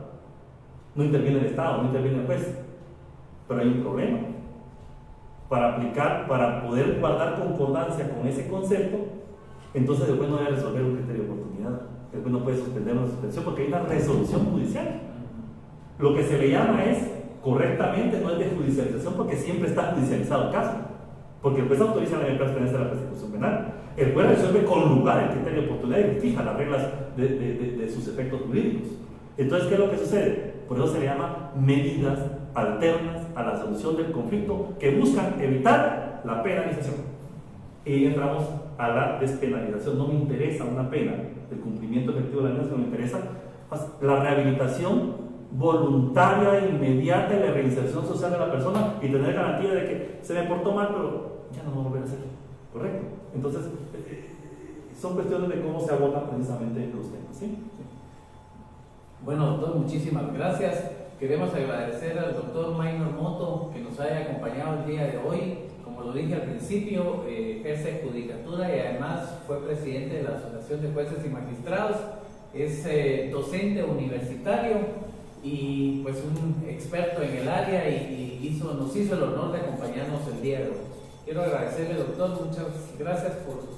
No interviene el Estado, no interviene el juez, pero hay un problema. Para poder guardar concordancia con ese concepto, entonces el juez no debe resolver un criterio de oportunidad. El juez no puede suspender una suspensión porque hay una resolución judicial. Lo que se le llama es, correctamente, no es de judicialización porque siempre está judicializado el caso. Porque el juez autoriza la pertenencia a la persecución penal. El juez resuelve con lugar el criterio de oportunidad y fija las reglas de sus efectos jurídicos. Entonces, ¿qué es lo que sucede? Por eso se le llama medidas alternas a la solución del conflicto que buscan evitar la penalización. Y entramos a la despenalización. No me interesa una pena del cumplimiento efectivo de la pena, sino me interesa la rehabilitación voluntaria, inmediata y la reinserción social de la persona y tener garantía de que se me portó mal, pero ya no lo voy a volver a hacer. ¿Correcto? Entonces, son cuestiones de cómo se abordan precisamente los temas. ¿Sí? Bueno, doctor, muchísimas gracias. Queremos agradecer al doctor Maynor Moto que nos haya acompañado el día de hoy. Como lo dije al principio, ejerce judicatura y además fue presidente de la Asociación de Jueces y Magistrados. Es docente universitario y pues un experto en el área y nos hizo el honor de acompañarnos el día de hoy. Quiero agradecerle, doctor, muchas gracias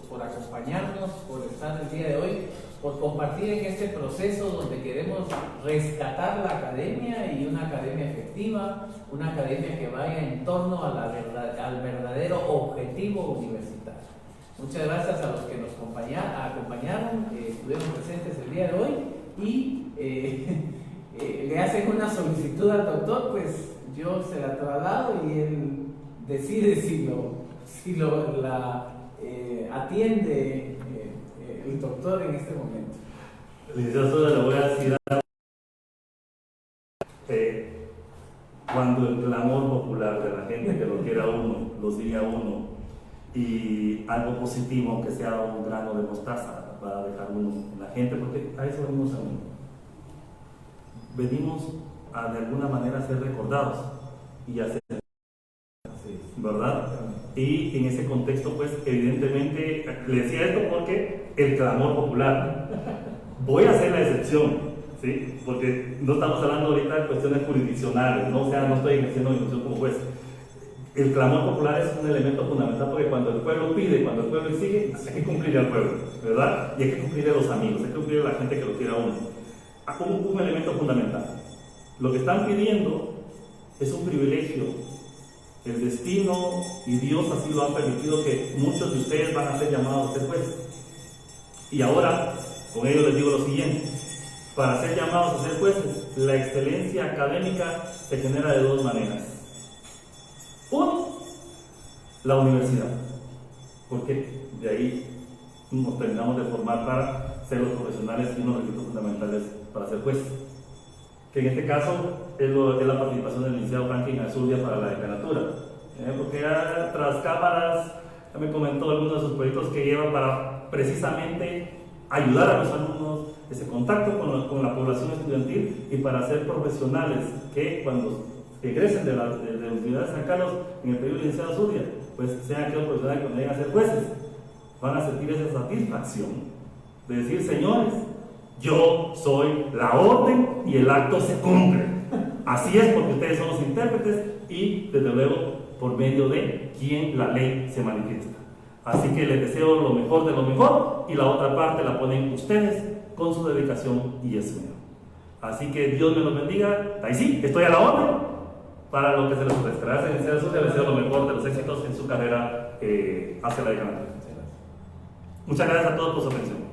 por acompañarnos, por estar el día de hoy, por compartir en este proceso donde queremos rescatar la academia y una academia efectiva, una academia que vaya en torno a al verdadero objetivo universitario. Muchas gracias a los que nos acompañaron, estuvieron presentes el día de hoy y le hacen una solicitud al doctor, pues yo se la traslado y él decide si la atiende el doctor en este momento. Licenciado, le voy a decir cuando el clamor popular de la gente que lo quiera uno, lo sigue a uno, y algo positivo, aunque sea un grano de mostaza, va a dejar uno en la gente, porque a eso venimos a uno. Venimos a de alguna manera a ser recordados y a ser, ¿verdad? Y en ese contexto, pues, evidentemente, le decía esto porque el clamor popular, voy a hacer la excepción, ¿sí? Porque no estamos hablando ahorita de cuestiones jurisdiccionales, ¿no? O sea, no estoy ejerciendo mi función como juez. El clamor popular es un elemento fundamental porque cuando el pueblo pide, cuando el pueblo exige, hay que cumplir al pueblo, ¿verdad? Y hay que cumplir a los amigos, hay que cumplir a la gente que lo quiera a uno. Un elemento fundamental. Lo que están pidiendo es un privilegio. El destino y Dios así lo han permitido que muchos de ustedes van a ser llamados a ser jueces. Y ahora, con ello les digo lo siguiente: para ser llamados a ser jueces, la excelencia académica se genera de dos maneras. Uno, la universidad, porque de ahí nos terminamos de formar para ser los profesionales y unos requisitos fundamentales para ser juez. Que en este caso es la participación del licenciado Franklin Azurdia para la decanatura. Porque ya tras cámaras, ya me comentó algunos de sus proyectos que lleva para precisamente ayudar a los alumnos, ese contacto con la población estudiantil y para ser profesionales que cuando egresen de la Universidad de San Carlos en el periodo de licenciado Azurdia, pues sean aquellos profesionales que cuando lleguen a ser jueces van a sentir esa satisfacción de decir: señores, yo soy la orden y el acto se cumple. Así es, porque ustedes son los intérpretes y desde luego por medio de quien la ley se manifiesta. Así que les deseo lo mejor de lo mejor y la otra parte la ponen ustedes con su dedicación y esmero. Así que Dios me los bendiga. Ahí sí, estoy a la orden para lo que se les ofrezca. Gracias, licenciado Azurdia. Les deseo lo mejor de los éxitos en su carrera hacia la decanatura. Muchas gracias a todos por su atención.